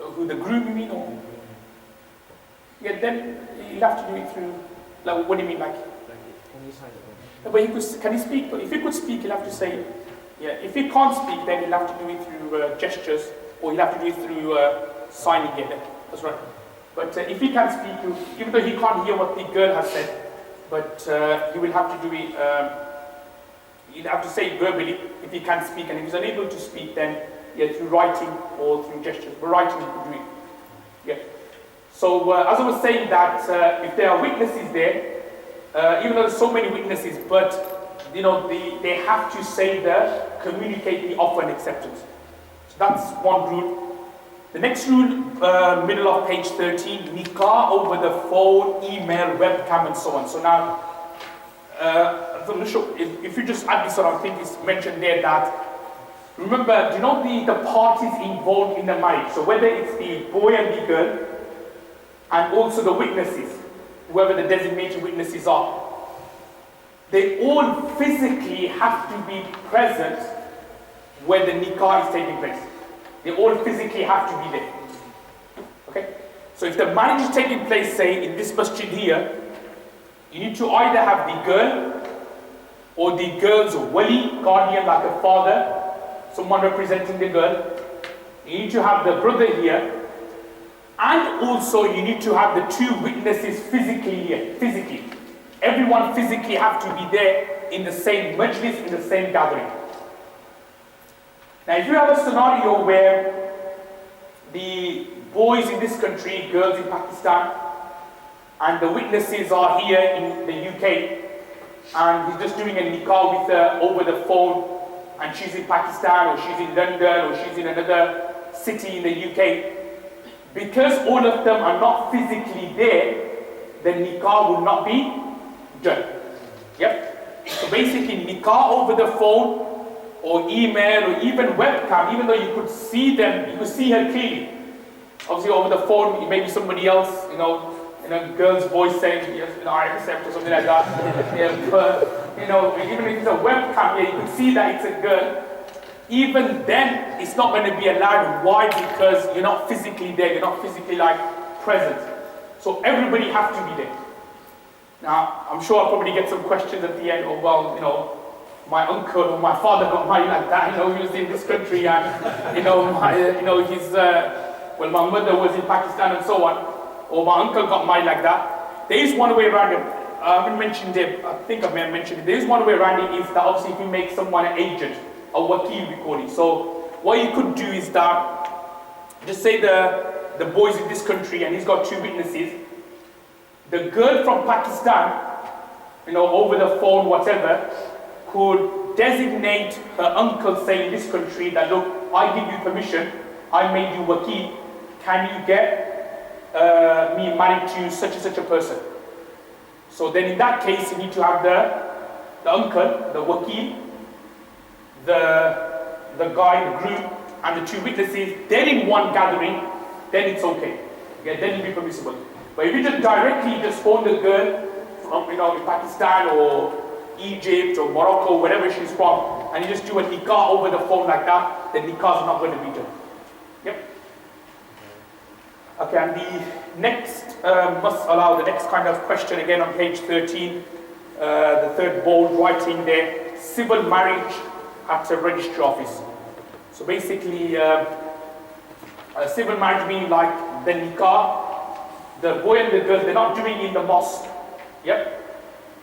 Yeah. Who, the groom you mean? Or? Yeah, then you'll have to do it through, like, what do you mean, like? Can you sign it? But can he speak? If he could speak, he'll have to say, yeah. If he can't speak, then he'll have to do it through gestures, or he'll have to do it through signing it. That's right. But if he can speak, even though he can't hear what the girl has said, but he will have to do it, he'll have to say it verbally if he can speak, and if he's unable to speak, then through writing or through gestures. But writing, he can do it. Yeah. So as I was saying that if there are witnesses there, even though there's so many witnesses, but they have to say communicate the offer and acceptance. So that's one rule. The next rule, middle of page 13, nikah over the phone, email, webcam, and so on. So now, I'm not sure if you just add this on, I think it's mentioned there that, remember, do you know the parties involved in the marriage? So whether it's the boy and the girl, and also the witnesses, whoever the designated witnesses are, they all physically have to be present where the nikah is taking place. They all physically have to be there. Okay? So if the marriage is taking place, say, in this masjid here, you need to either have the girl or the girl's wali, guardian, like a father, someone representing the girl. You need to have the brother here, and also you need to have the two witnesses physically here, physically. Everyone physically have to be there in the same majlis, in the same gathering. Now if you have a scenario where the boys in this country, girls in Pakistan, and the witnesses are here in the UK, and he's just doing a nikah with her over the phone, and she's in Pakistan, or she's in London, or she's in another city in the UK, because all of them are not physically there, the nikah will not be done. Yep. So basically, nikah over the phone or email or even webcam, even though you could see them, you could see her clearly. Obviously, over the phone, it may be somebody else, in a girl's voice saying, yes, I accept or something like that. Yeah, but, even if it's a webcam, yeah, you could see that it's a girl. Even then, it's not going to be allowed. Why? Because you're not physically there, you're not physically present. So everybody has to be there. Now, I'm sure I'll probably get some questions at the end. Oh, well, my uncle or my father got married like that. He was in this country, and my mother was in Pakistan and so on. Or my uncle got married like that. There is one way around it. I haven't mentioned it. I think I may have mentioned it. There is one way around it. Is that obviously if you make someone an agent, a wakil we call it. So what you could do is that, just say the boy's in this country and he's got 2 witnesses. The girl from Pakistan, over the phone, whatever, could designate her uncle, say in this country, that look, I give you permission, I made you wakil, can you get me married to such and such a person? So then in that case, you need to have the uncle, the wakil, the guy, the groom, and the 2 witnesses. They're in one gathering, then it's okay. Yeah, then it'll be permissible. But if you just directly phone the girl from in Pakistan or Egypt or Morocco, wherever she's from, and you just do a nikah over the phone like that, the nikah is not going to be done. Yep. Okay, and the next the next kind of question again on page 13, the third bold writing there, civil marriage at a registry office. So basically, civil marriage means like the nikah, the boy and the girl, they're not doing it in the mosque. Yep.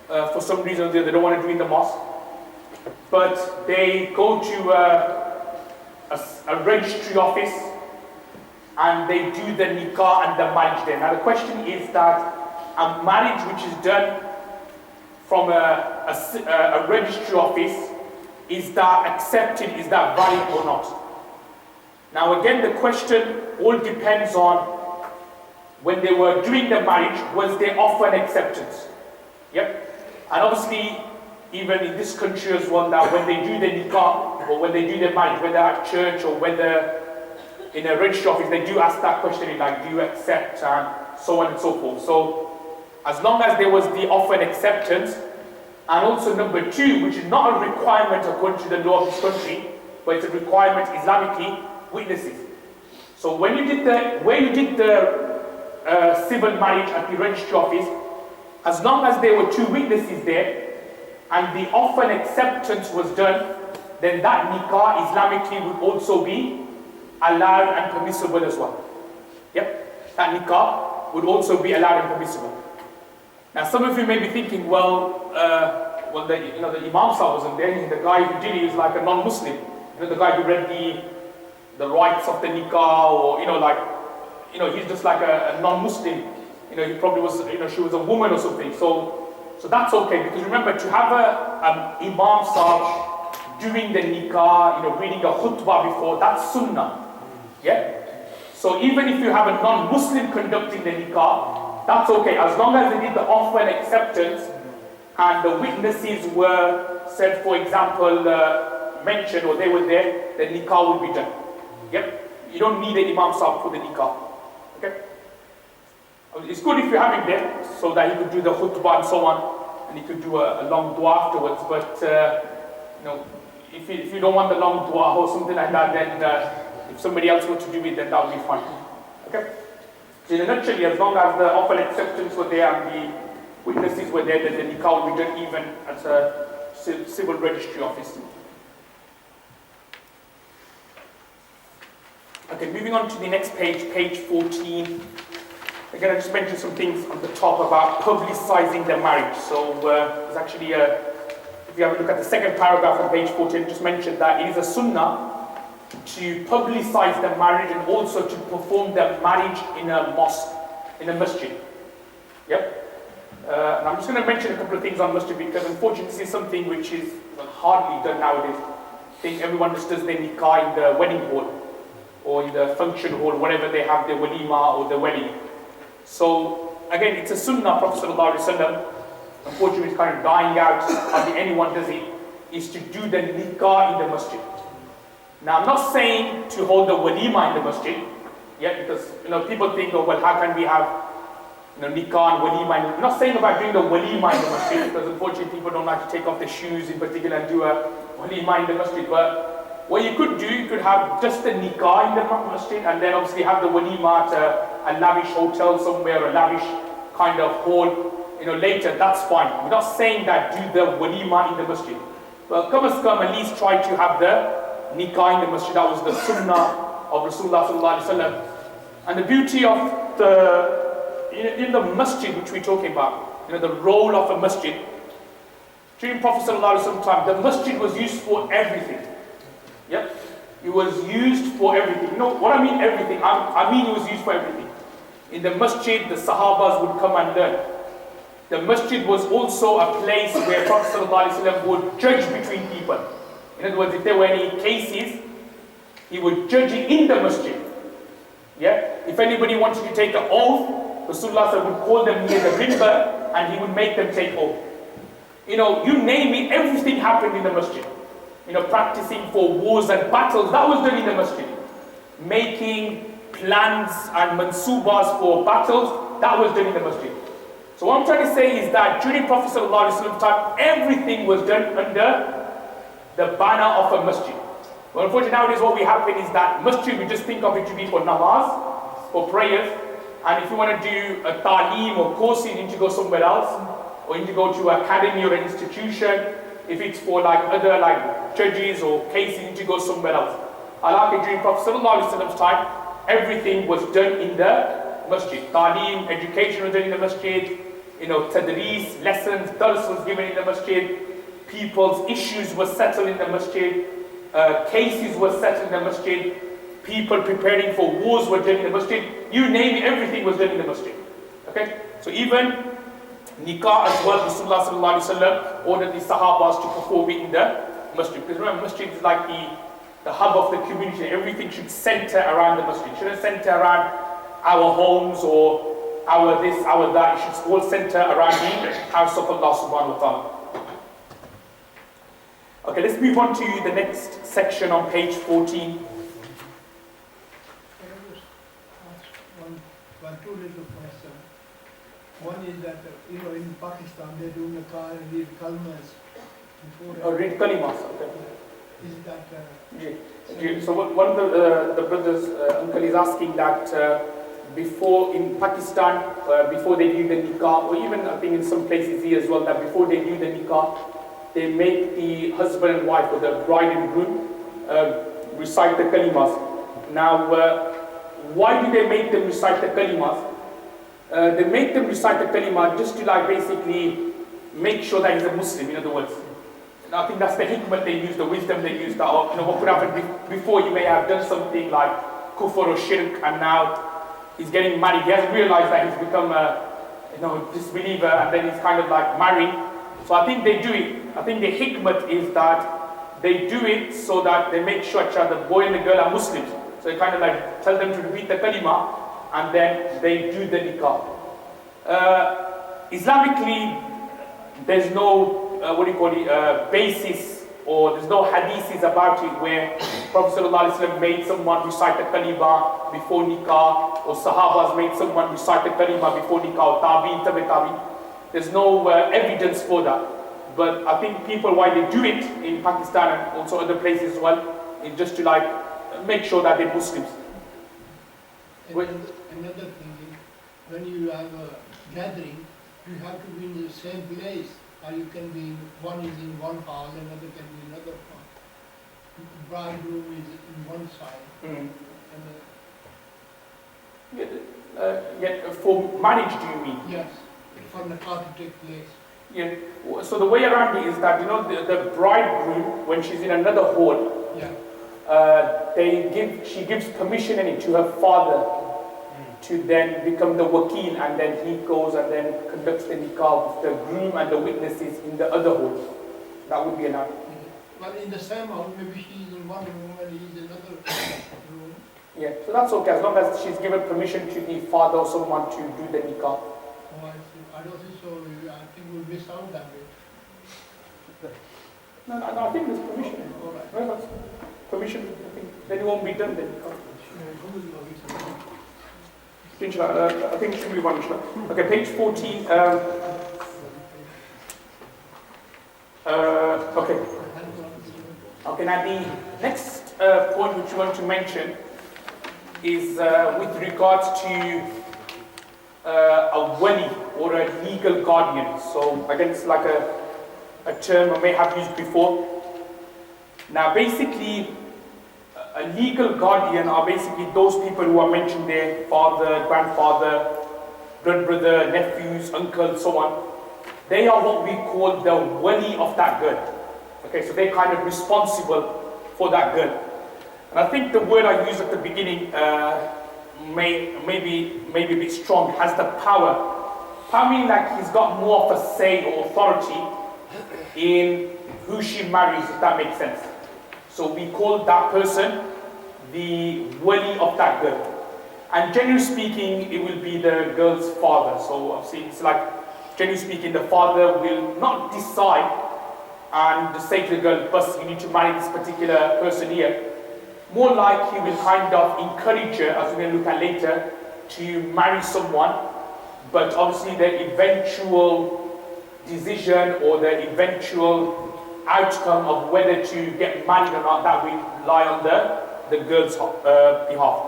For some reason they don't want to do it in the mosque. But they go to a registry office and they do the nikah and the marriage there. Now the question is that a marriage which is done from a registry office, is that accepted, is that valid or not? Now again, the question all depends on when they were doing the marriage, was they offer an acceptance? Yep. And obviously, even in this country as well, that when they do the nikah, or when they do the marriage, whether at church or whether in a registry office, they do ask that question, like, do you accept, and so on and so forth. So, as long as there was the offered acceptance, and also number 2, which is not a requirement according to the law of this country, but it's a requirement Islamically, witnesses. So when you did the civil marriage at the registry office, as long as there were 2 witnesses there, and the offered acceptance was done, then that nikah Islamically would also be allowed and permissible as well. Yep, that nikah would also be allowed and permissible. Now, some of you may be thinking, the Imam Sahib wasn't there. The guy who did it is like a non-Muslim. The guy who read the rights of the nikah, or he's just like a non-Muslim. He probably was, she was a woman or something. So that's okay, because remember, to have an Imam Sahib doing the nikah, reading a khutbah before, that's sunnah. Yeah. So even if you have a non-Muslim conducting the nikah, that's okay, as long as they did the offer and acceptance, and the witnesses were said, for example, mentioned, or they were there, the nikah will be done. Yep. You don't need an Imam Sahib for the nikah. Okay. It's good if you have him there, so that he could do the khutbah and so on, and he could do a long dua afterwards. But if you don't want the long dua or something like that, then if somebody else were to do it, then that would be fine. Okay. So in a nutshell, as long as the offer acceptance were there and the witnesses were there, then the nikah will be done even at a civil registry office. Okay, moving on to the next page, page 14. Again, I just mentioned some things on the top about publicizing the marriage. So there's actually if you have a look at the second paragraph on page 14, just mentioned that it is a sunnah to publicize the marriage and also to perform the marriage in a mosque, in a masjid. Yep. And I'm just going to mention a couple of things on masjid, because unfortunately this is something which is hardly done nowadays. I think everyone just does their nikah in the wedding hall, or in the function hall, wherever they have the walima or the wedding. So again, it's a sunnah, Prophet ﷺ, unfortunately it's kind of dying out, hardly anyone does it, is to do the nikah in the masjid. Now I'm not saying to hold the walima in the masjid, because people think, oh well, how can we have nikah and walima? I'm not saying about doing the walima in the masjid, because unfortunately people don't like to take off their shoes in particular and do a walima in the masjid. But what you could do, you could have just the nikah in the masjid and then obviously have the walima at a lavish hotel somewhere, a lavish kind of hall, later, that's fine. We're not saying that do the walima in the masjid. But come as come, at least try to have the nikah in the masjid. That was the sunnah of Rasulullah sallallahu alaihi wasallam. And the beauty of in the masjid which we're talking about, the role of a masjid, during Prophet sallallahu alaihi wasallam time, the masjid was used for everything. Yep, it was used for everything. What I mean everything? I mean it was used for everything. In the masjid, the Sahabas would come and learn. The masjid was also a place where Prophet ﷺ would judge between people. In other words, if there were any cases, he would judge it in the masjid. Yeah? If anybody wanted to take an oath, Rasulullah would call them near the minbar and he would make them take oath. You name it, everything happened in the masjid. Practicing for wars and battles, that was done in the masjid. Making plans and mansubas for battles, that was done in the masjid. So what I'm trying to say is that during Prophet ﷺ time, everything was done under the banner of a masjid. But unfortunately nowadays what we happen is that masjid, we just think of it to be for namaz, for prayers, and if you want to do a ta'aleem or course, you need to go somewhere else, or you need to go to an academy or an institution. If it's for other judges or cases, you need to go somewhere else. During Prophet ﷺ's time, everything was done in the masjid. Ta'aleem, education was done in the masjid. Tadrees, lessons, dars was given in the masjid. People's issues were settled in the masjid. Cases were settled in the masjid. People preparing for wars were done in the masjid. You name it, everything was done in the masjid. Okay? So even nikah as well, Rasulullah sallallahu alaihi wasallam ordered the Sahabas to perform it in the masjid. Because remember, masjid is like the hub of the community. Everything should center around the masjid. It shouldn't center around our homes or our this, our that. It should all center around the house of Allah subhanahu wa ta'ala. Okay, let's move on to the next section on page 14. Two little questions. One is that, in Pakistan, they're doing a car and read kalmas before. Read kalimas, okay. Is that... So one of the brothers, uncle is asking that before in Pakistan, before they do the nikah, or even I think in some places here as well, that before they do the nikah, they make the husband and wife, or the bride and groom, recite the kalimas. Now, why do they make them recite the kalimas? They make them recite the kalima just to basically make sure that he's a Muslim, in other words. And I think that's the hikmah they use, the wisdom they use, that what could happen before you may have done something like kufr or shirk, and now he's getting married. He hasn't realized that he's become a disbeliever, and then he's kind of married. So I think they do it. I think the hikmah is that they do it so that they make sure that the boy and the girl are Muslims. So they kind of tell them to repeat the kalima, and then they do the nikah. Islamically, there's no basis, or there's no hadiths about it where Prophet ﷺ made someone recite the kalima before nikah, or Sahabas made someone recite the kalima before nikah, or tabi'in, tabi'in. There's no evidence for that. But I think people, why they do it in Pakistan and also other places as well, is just to make sure that they're Muslims. Another thing is, when you have a gathering, you have to be in the same place, or you can be, one is in one hall, another can be in another hall. The bridegroom is in one side. And for marriage, do you mean? Yes, for the car to take place. Yeah. So the way around it is that the bridegroom, when she's in another hall, yeah. She gives permission to her father to then become the wakil, and then he goes and then conducts the nikah with the groom and the witnesses in the other hall. That would be allowed. But in the same house, maybe she's in one room and he's in another room. Yeah, so that's okay as long as she's given permission to the father or someone to do the nikah. Oh, I see. I don't think so. I think we'll miss out that bit. No, I think there's permission. All right. Right, that's permission, I think. Then it won't be done, then you can't. Inshallah, I think it should be one, inshallah. Okay, page 14. Okay. Okay, now the next point which you want to mention is with regards to a wali or a legal guardian. So again, it's like a term I may have used before. Now basically, a legal guardian are basically those people who are mentioned there: father, grandfather, blood brother, nephews, uncle, so on. They are what we call the wali of that girl. Okay, so they're kind of responsible for that girl. And I think the word I used at the beginning may be a bit strong, has the power. Power meaning like he's got more of a say or authority in who she marries, if that makes sense. So we call that person the wali of that girl. And generally speaking, it will be the girl's father. So obviously it's like, generally speaking, the father will not decide and say to the girl, "Bus, you need to marry this particular person here." More like he will kind of encourage her, as we're going to look at later, to marry someone, but obviously the eventual decision or the eventual outcome of whether to get married or not, that will lie on the girl's behalf.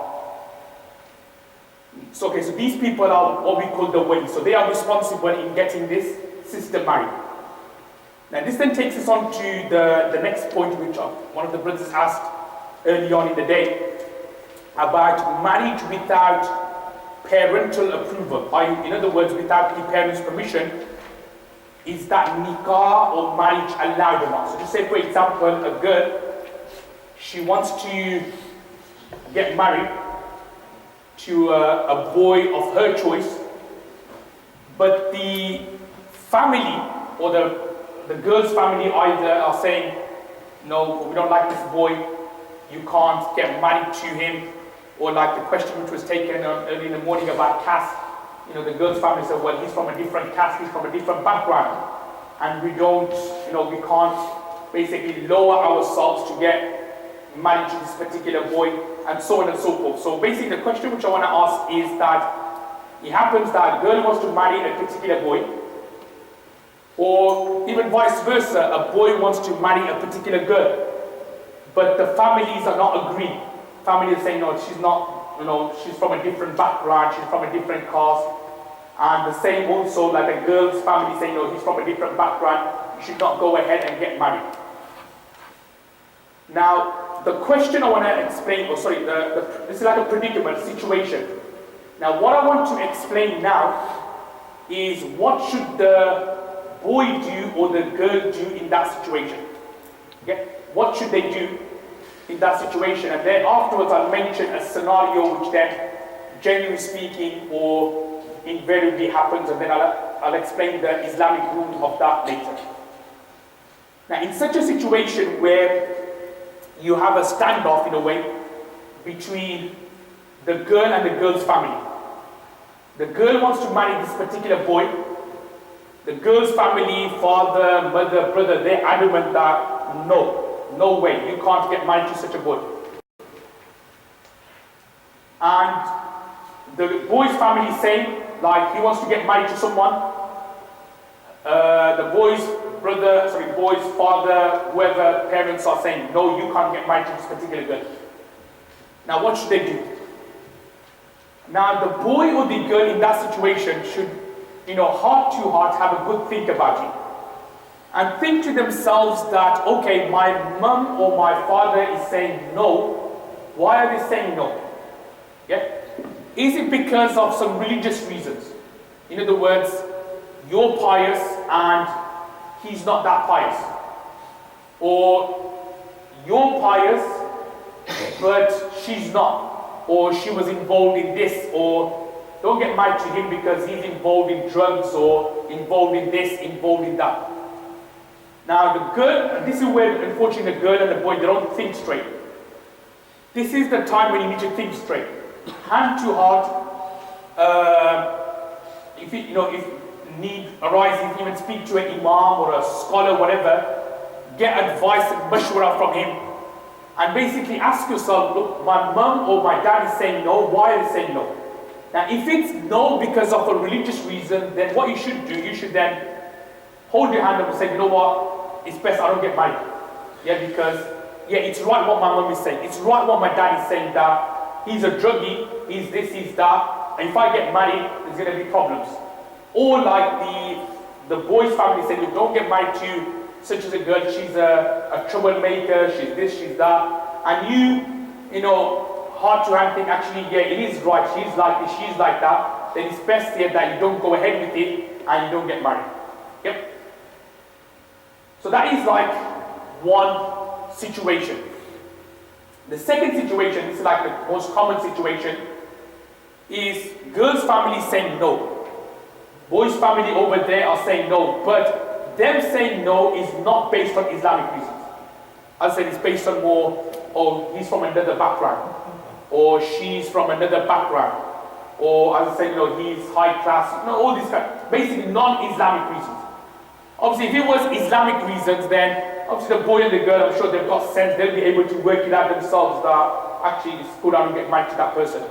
So, okay, so these people are what we call the wali. So they are responsible in getting this sister married. Now this then takes us on to the next point, which one of the brothers asked early on in the day, about marriage without parental approval. In other words, without the parents' permission. Is that nikah or marriage allowed or not? So just say, for example, a girl, she wants to get married to a boy of her choice, but the family or the girl's family either are saying, "No, we don't like this boy, you can't get married to him," or like the question which was taken early in the morning about caste. The girl's family said, "Well, he's from a different caste, he's from a different background, and we don't, we can't basically lower ourselves to get married to this particular boy," and so on and so forth. So basically the question which I want to ask is that it happens that a girl wants to marry a particular boy, or even vice versa, a boy wants to marry a particular girl, but the families are not agreeing. Family is saying, "No, she's not, she's from a different background, she's from a different caste." And the same also, like the girl's family saying, "No, he's from a different background, you should not go ahead and get married." Now, the question I want to explain, this is like a predicament, situation. Now, what I want to explain now is what should the boy do or the girl do in that situation. Okay? What should they do in that situation? And then afterwards I'll mention a scenario which then, generally speaking, or invariably happens, and then I'll explain the Islamic rule of that later. Now, in such a situation where you have a standoff in a way between the girl and the girl's family. The girl wants to marry this particular boy. The girl's family, father, mother, brother, they're adamant that no way, you can't get married to such a boy. And the boy's family is saying, like, he wants to get married to someone. The boy's father, whoever, parents are saying, "No, you can't get married to this particular girl." Now, what should they do? Now, the boy or the girl in that situation should, heart to heart, have a good think about it. And think to themselves that, okay, my mum or my father is saying no. Why are they saying no? Yeah? Is it because of some religious reasons? In other words, you're pious and he's not that pious. Or you're pious but she's not. Or she was involved in this. Or don't get married to him because he's involved in drugs or involved in this, involved in that. Now the girl, this is where unfortunately the girl and the boy, they don't think straight. this is the time when you need to think straight. Hand to heart, if need arises, even speak to an imam or a scholar, whatever, get advice and mashwara from him, and basically ask yourself, look, my mum or my dad is saying no, why are they saying no? Now, if it's no because of a religious reason, then what you should do, you should then hold your hand up and say, you know what, it's best I don't get married. Yeah, because, yeah, it's right what my mum is saying. It's right what my dad is saying, that he's a druggie, he's this, he's that, and if I get married, there's going to be problems. Or like the boy's family said, look, don't get married to such as a girl, she's a troublemaker, she's this, she's that, and you know, heart to hand think, actually, yeah, it is right, she's like this, she's like that, then it's best here that you don't go ahead with it and you don't get married. Yep. So that is like one situation. The second situation, this is like the most common situation, is girl's family saying no. Boys' family over there are saying no, but them saying no is not based on Islamic reasons. As I said, it's based on more, oh, he's from another background, or she's from another background, or as I said, he's high class, all these basically non-Islamic reasons. Obviously, if it was Islamic reasons, then obviously the boy and the girl, I'm sure they've got sense, they'll be able to work it out themselves that actually it's good I don't get married to that person.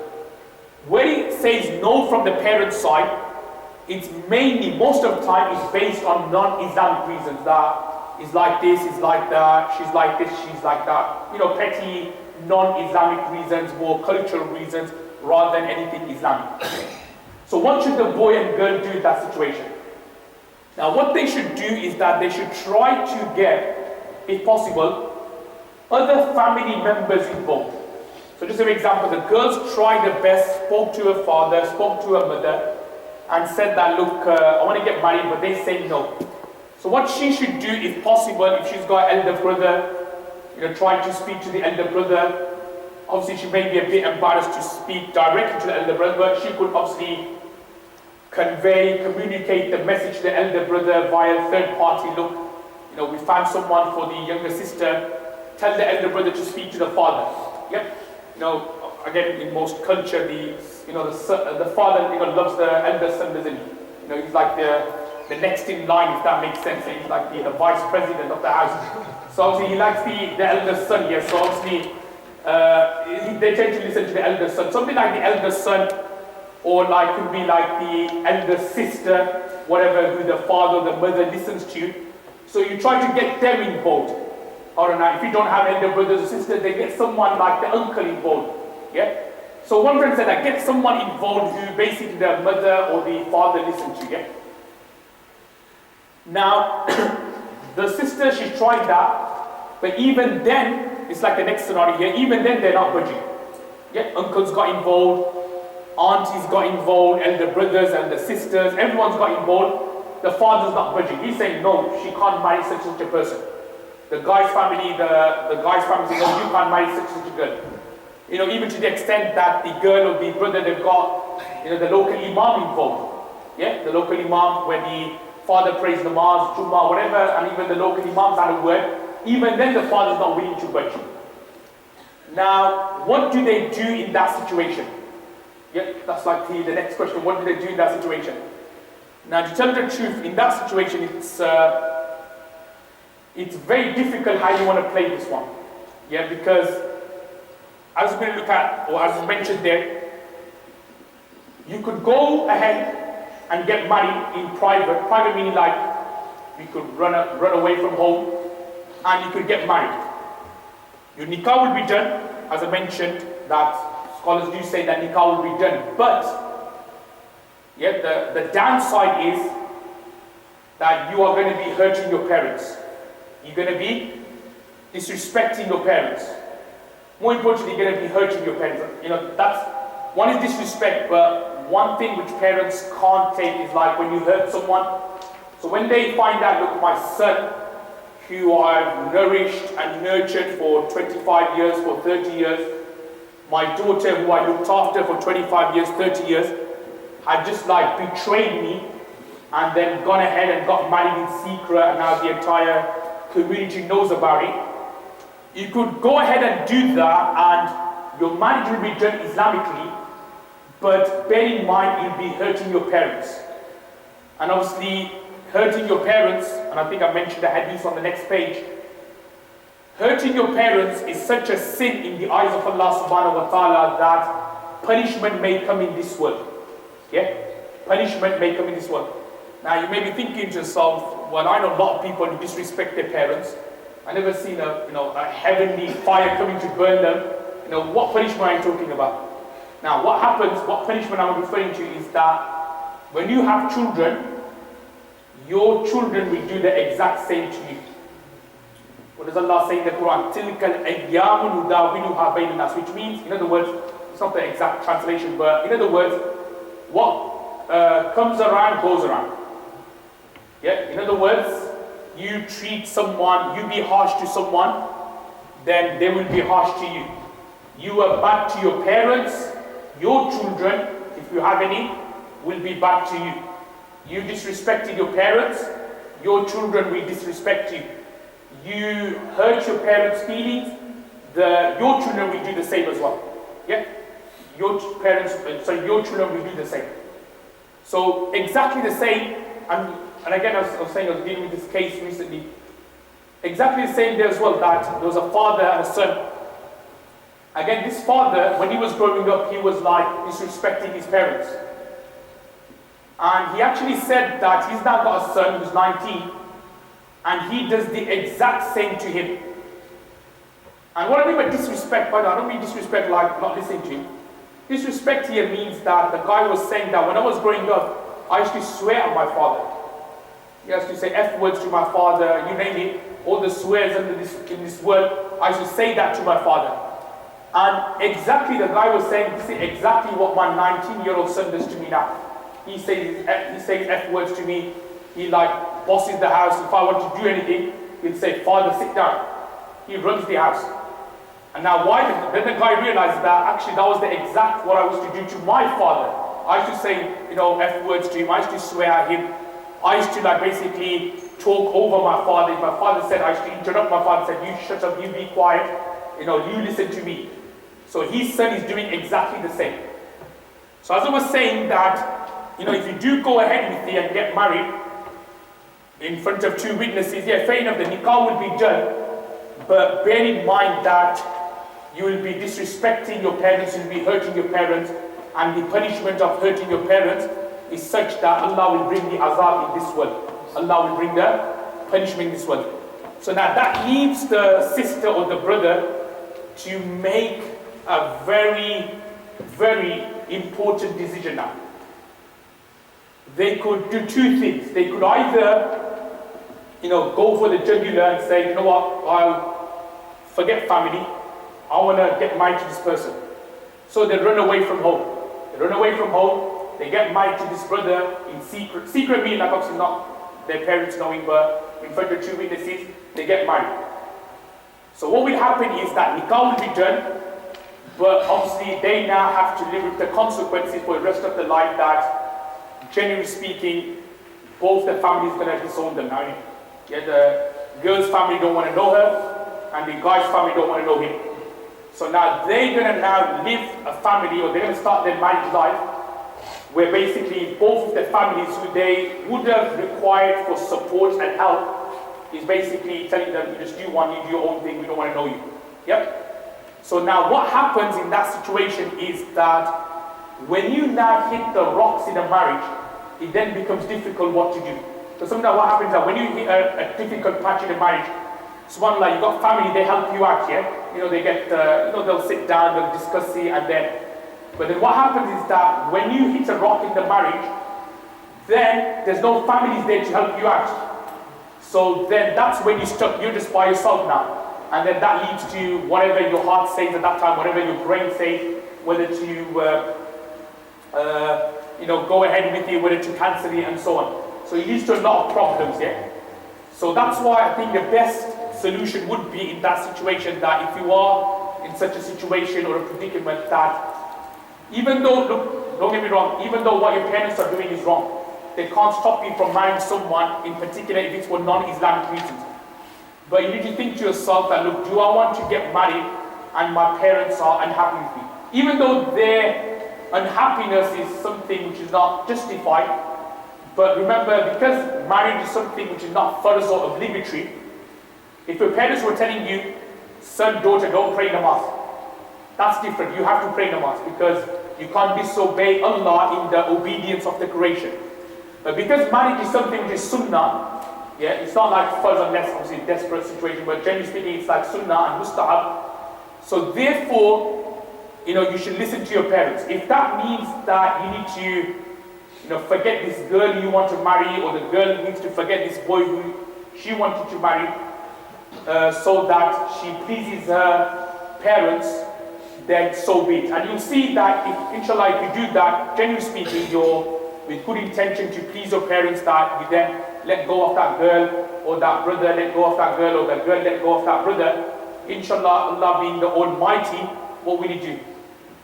When it says no from the parents' side, it's mainly, most of the time, it's based on non-Islamic reasons, that is like this, is like that, she's like this, she's like that. Petty, non-Islamic reasons, more cultural reasons, rather than anything Islamic. So what should the boy and girl do in that situation? Now what they should do is that they should try to get, if possible, other family members involved. So just an example, the girls tried their best, spoke to her father, spoke to her mother, and said that, look, I want to get married, but they say no. So what she should do, if possible, if she's got an elder brother, try to speak to the elder brother. Obviously, she may be a bit embarrassed to speak directly to the elder brother, but she could obviously communicate the message to the elder brother via third party. Look, we found someone for the younger sister. Tell the elder brother to speak to the father. Yep. Again, in most culture, the father loves the elder son, doesn't he? He's like the next in line, if that makes sense. He's like the vice president of the house. So obviously he likes the elder son, yes. So obviously they tend to listen to the elder son. Something like the elder son, or like could be like the elder sister, whatever, who the father or the mother listens to. So you try to get them involved. Or if you don't have elder brothers or sisters, they get someone like the uncle involved. Yeah. So one friend said that get someone involved who basically the mother or the father listen to. Yeah. Now, the sister, she's tried that, but even then, it's like the next scenario here, even then they're not budging. Yeah, uncles got involved, aunties got involved, elder brothers, elder sisters, everyone's got involved. The father's not budging. He's saying, no, she can't marry such a person. The guy's family, the guy's family says, no, you can't marry such a girl. Even to the extent that the girl or the brother, they've got, the local imam involved. Yeah, the local imam, where the father prays namaz, Jummah, whatever, and even the local imams had a word, even then the father's not willing to budge. Now, what do they do in that situation? Yeah, that's like the next question. What do they do in that situation? Now, to tell you the truth, in that situation, it's very difficult how you want to play this one. Yeah, because as we're going to look at, or as mentioned there, you could go ahead and get married in private. Private meaning like you could run away from home and you could get married. Your nikah will be done, as I mentioned, that scholars do say that nikah will be done. But yeah, the downside is that you are going to be hurting your parents. You're going to be disrespecting your parents. More importantly, you're going to be hurting your parents. That's one is disrespect, but one thing which parents can't take is like when you hurt someone. So when they find out, look, my son, who I've nourished and nurtured for 25 years, for 30 years, my daughter who I looked after for 25 years, 30 years, had just like betrayed me and then gone ahead and got married in secret, and now the entire community knows about it. You could go ahead and do that, and your marriage will be done Islamically, but bear in mind you'll be hurting your parents. And obviously, hurting your parents, and I think I mentioned the hadith on the next page, hurting your parents is such a sin in the eyes of Allah subhanahu wa ta'ala that punishment may come in this world. Yeah? Punishment may come in this world. Now you may be thinking to yourself, well, I know a lot of people who disrespect their parents. I never seen a heavenly fire coming to burn them. What punishment are you talking about? Now what happens, what punishment I'm referring to is that when you have children, your children will do the exact same to you. What does Allah say in the Quran? تِلْكَ الْأَيَّامُ نُدَاوِلُهَا بَيْنَ النَّاسِ, which means, in other words, it's not the exact translation, but in other words, what comes around goes around. Yeah? In other words, you treat someone, you be harsh to someone, then they will be harsh to you. You are bad to your parents, your children, if you have any, will be bad to you. You disrespected your parents, your children will disrespect you. You hurt your parents' feelings, your children will do the same as well. Yeah? Your children will do the same. So exactly the same, and again I was saying, I was dealing with this case recently, exactly the same there as well, that there was a father and a son. Again, this father, when he was growing up, he was like disrespecting his parents. And he actually said that he's now got a son who's 19, and he does the exact same to him. And what I mean by disrespect, by the way, I don't mean disrespect like not listening to him. Disrespect here means that the guy was saying that when I was growing up, I used to swear at my father. He used to say F words to my father, you name it, all the swears in this world, I used to say that to my father. And exactly the guy was saying, this is exactly what my 19-year-old son does to me now. He says F words to me, he like bosses the house. If I want to do anything, he'll say, Father, sit down. He runs the house. And now then the guy realized that actually that was the exact what I was to do to my father. I used to say, F words to him, I used to swear at him. I used to basically talk over my father. If my father said, I used to interrupt my father, said, you shut up, you be quiet, you listen to me. So his son is doing exactly the same. So as I was saying that, if you do go ahead with it and get married in front of two witnesses, yeah, fair enough, the nikah will be done, but bear in mind that you will be disrespecting your parents, you will be hurting your parents, and the punishment of hurting your parents is such that Allah will bring the azab in this world. Allah will bring the punishment in this world. So now that leaves the sister or the brother to make a very, very important decision now. They could do two things. They could either, go for the jugular and say, you know what, I'll forget family. I want to get married to this person. So they run away from home. They get married to this brother in secret. Secret means like obviously not their parents knowing, but in front of two witnesses, they get married. So what will happen is that nikah will be done, but obviously they now have to live with the consequences for the rest of their life that, generally speaking, both the families are going to disown them now. Yeah, the girl's family don't want to know her, and the guy's family don't want to know him. So now they're going to now live a family, or they're going to start their marriage life, where basically both of the families who they would have required for support and help is basically telling them, you just do one, you do your own thing, we don't want to know you. Yep. So now what happens in that situation is that when you now hit the rocks in a marriage, it then becomes difficult what to do. So sometimes what happens is that when you hit a difficult patch in a marriage, subhanAllah, you've got family, they help you out, yeah? They get, they'll sit down, they'll discuss it, and then, but then what happens is that when you hit a rock in the marriage, then there's no families there to help you out. So then that's when you're stuck, you're just by yourself now. And then that leads to whatever your heart says at that time, whatever your brain says, whether to, go ahead with it, whether to cancel it, and so on. So it leads to a lot of problems, yeah? So that's why I think the best solution would be in that situation, that if you are in such a situation or a predicament that, even though, look, don't get me wrong, even though what your parents are doing is wrong, they can't stop you from marrying someone, in particular if it's for non-Islamic reasons. But you need to think to yourself that, look, do I want to get married and my parents are unhappy with me. Even though their unhappiness is something which is not justified, but remember, because marriage is something which is not farz or obligatory, if your parents were telling you, son, daughter, don't pray namaz, that's different. You have to pray namaz because you can't disobey Allah in the obedience of the creation. But because marriage is something which is sunnah, yeah, it's not like farz unless obviously desperate situation, but generally speaking, it's like sunnah and mustahab. So therefore, you should listen to your parents. If that means that you need to, forget this girl you want to marry, or the girl needs to forget this boy who she wanted to marry, so that she pleases her parents, then so be it. And you'll see that if, inshallah, if you do that, generally speaking, you're with good intention to please your parents, that you then let go of that girl, or that brother let go of that girl, or the girl let go of that brother. Inshallah, Allah being the Almighty, what will He do?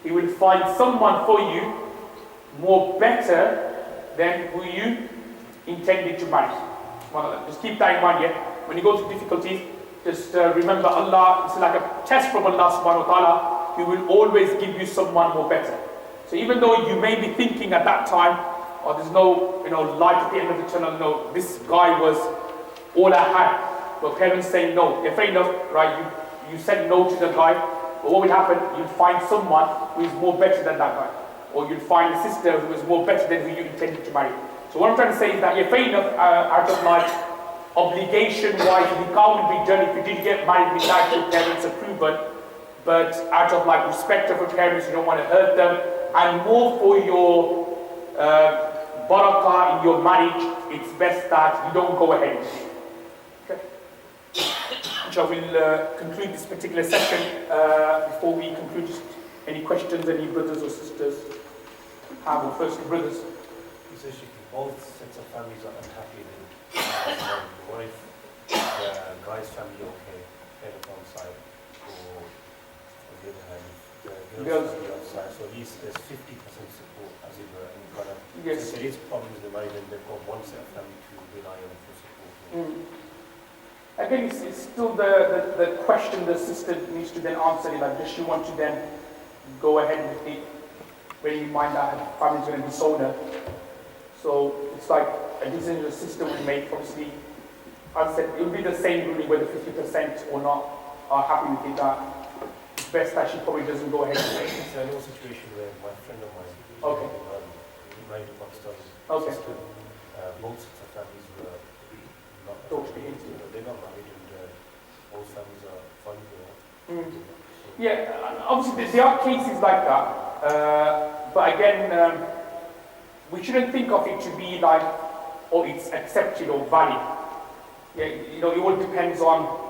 He will find someone for you more better than who you intended to marry. Just keep that in mind, yeah? When you go through difficulties, just remember Allah, it's like a test from Allah subhanahu wa ta'ala. He will always give you someone more better. So even though you may be thinking at that time, or there's no light at the end of the tunnel, no, this guy was all I had. But parents say no, yeah, fair enough, right? You said no to the guy, but what will happen? You'll find someone who is more better than that guy. Or you'll find a sister who is more better than who you intended to marry. So what I'm trying to say is that, yeah, fair enough, out of like obligation-wise, nikah will be done if you did get married without your parents' approval. But out of like respect of your parents, you don't want to hurt them, and more for your barakah in your marriage, it's best that you don't go ahead with it. Okay. So we'll conclude this particular session. Before we conclude, just any questions any brothers or sisters have? Or first brothers. So both sets of families are unhappy with the wife, the guy's family okay, parents on side, or on the other hand, the girl's family on side. So at least there's 50% support, as it were, in Ghana. Yes. So there is problems in the marriage, and they've got one set of family to rely on for support. Again, it's still the question the sister needs to then answer. Like, does she want to then go ahead with it, bearing in mind that her family's going to disown her? So it's like a decision the sister will make. Obviously, as I said, it will be the same ruling whether 50% or not are happy with it. That it's best that she probably doesn't go ahead with it. I know a situation where my friend of mine, Okay. married a Pakistani Okay. sister, both sets of families were not Totally against it. they're not married, and both families are fine with it. Yeah, obviously there are cases like that, but again, we shouldn't think of it to be like, oh, it's accepted or valid. Yeah, it all depends on.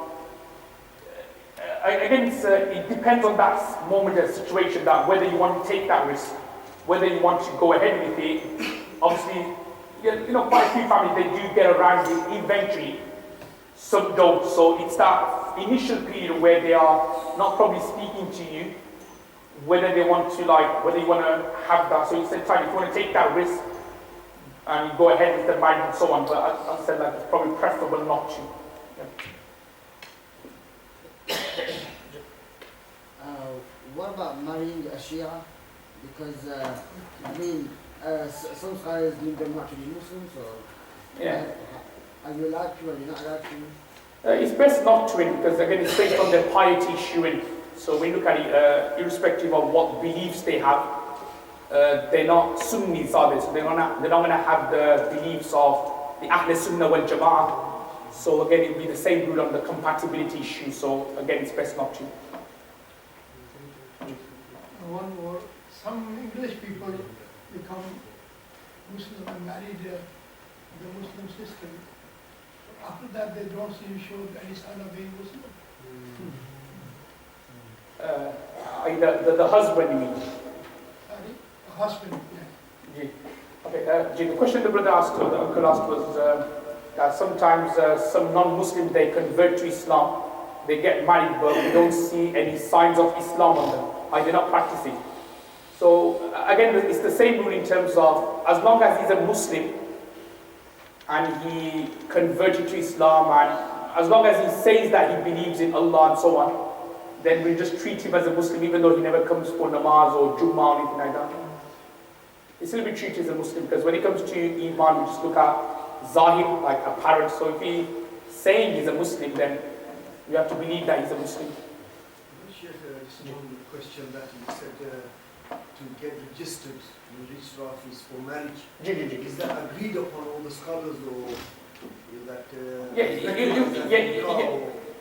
Again, it depends on that moment, the situation, that whether you want to take that risk, whether you want to go ahead with it. Obviously, quite a few families, they do get around it eventually. Some don't. So it's that initial period where they are not probably speaking to you, whether they want to whether you want to have that. So instead, if you want to take that risk and you go ahead with the marriage and so on, but as I said, it's probably preferable not to. What about marrying a Shia? Because some scholars deem them not to be Muslims, or are you allowed to, or you're not allowed to? It's best not to, because again, it's based on their piety issuing. So when you look at it, irrespective of what beliefs they have, they're not Sunnis, are they? So they're not going to have the beliefs of the Ahl Sunnah wal Jama'ah. So again, it will be the same rule on the compatibility issue. So again, it's best not to. One more, some English people become Muslim and married the Muslim system. After that, they don't seem to show any sign of being Muslim. The husband, you mean? Sorry? A husband, yeah. Okay, the question the brother asked, or the uncle asked, was that sometimes some non-Muslims, they convert to Islam, they get married, but we don't see any signs of Islam on them. They're not practicing. So again, it's the same rule in terms of, as long as he's a Muslim and he converted to Islam, and as long as he says that he believes in Allah and so on, then we just treat him as a Muslim even though he never comes for namaz or Jummah or anything like that. He still be treated as a Muslim because when it comes to Iman, we just look at Zahir, like apparent. So if he's saying he's a Muslim, then we have to believe that he's a Muslim. Just one question that you said to get registered in registrar office for marriage. Is that agreed upon all the scholars or is that?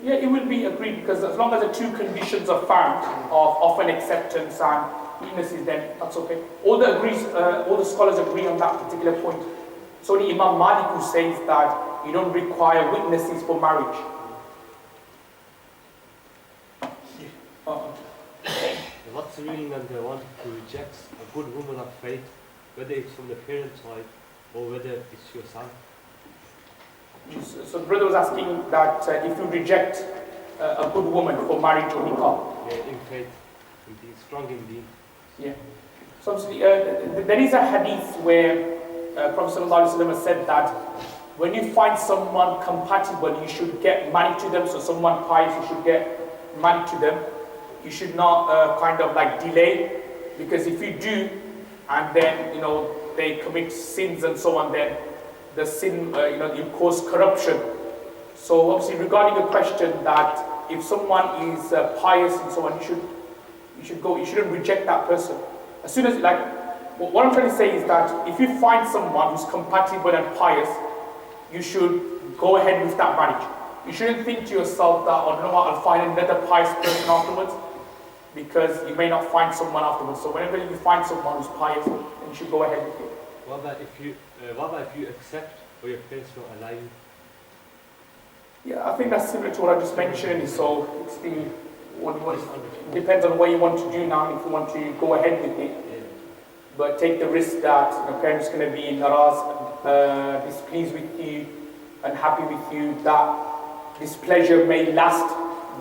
Yeah, it will be agreed because as long as the two conditions are found of an acceptance and witnesses, then that's okay. All the scholars agree on that particular point. It's only Imam Malik who says that you don't require witnesses for marriage. What's the ruling on the one who rejects a good woman of faith, whether it's from the parent side or whether it's your son? So the brother was asking that if you reject a good woman for marriage or nikah. Yeah, in faith, in being strong in deen. Yeah. So obviously, there is a hadith where Prophet ﷺ has said that when you find someone compatible, you should get married to them. So someone pious, you should get married to them. You should not kind of like delay, because if you do, and then they commit sins and so on, then the sin you cause corruption. So obviously, regarding the question that if someone is pious and so on, you shouldn't reject that person. As soon as what I'm trying to say is that if you find someone who's compatible and pious, you should go ahead with that marriage. You shouldn't think to yourself that, oh, no, I'll find another pious person afterwards, because you may not find someone afterwards. So whenever you find someone who's pious, then you should go ahead with it. What about if you accept or your parents don't allow you? Yeah, I think that's similar to what I just mentioned. So it's depends on what you want to do now. If you want to go ahead with it, but take the risk that parents are going to be naraz, displeased with you, unhappy with you, that displeasure may last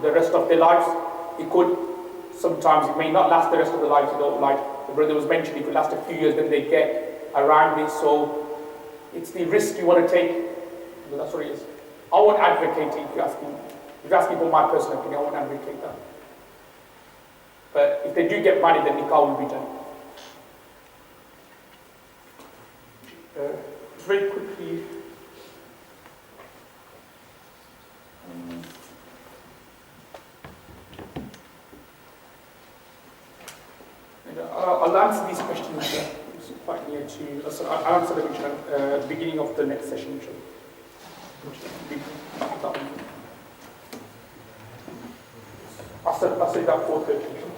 the rest of their lives. It could. Sometimes it may not last the rest of their lives. Like the brother was mentioning, it could last a few years, then they get around it. So it's the risk you want to take. But that's what it is. I won't advocate it if you're asking for my personal opinion. I won't advocate that. But if they do get married, then nikah will be done. Very quickly. I'll answer these questions. It's quite near to. I'll answer them at the beginning of the next session. I'll say that 4:30.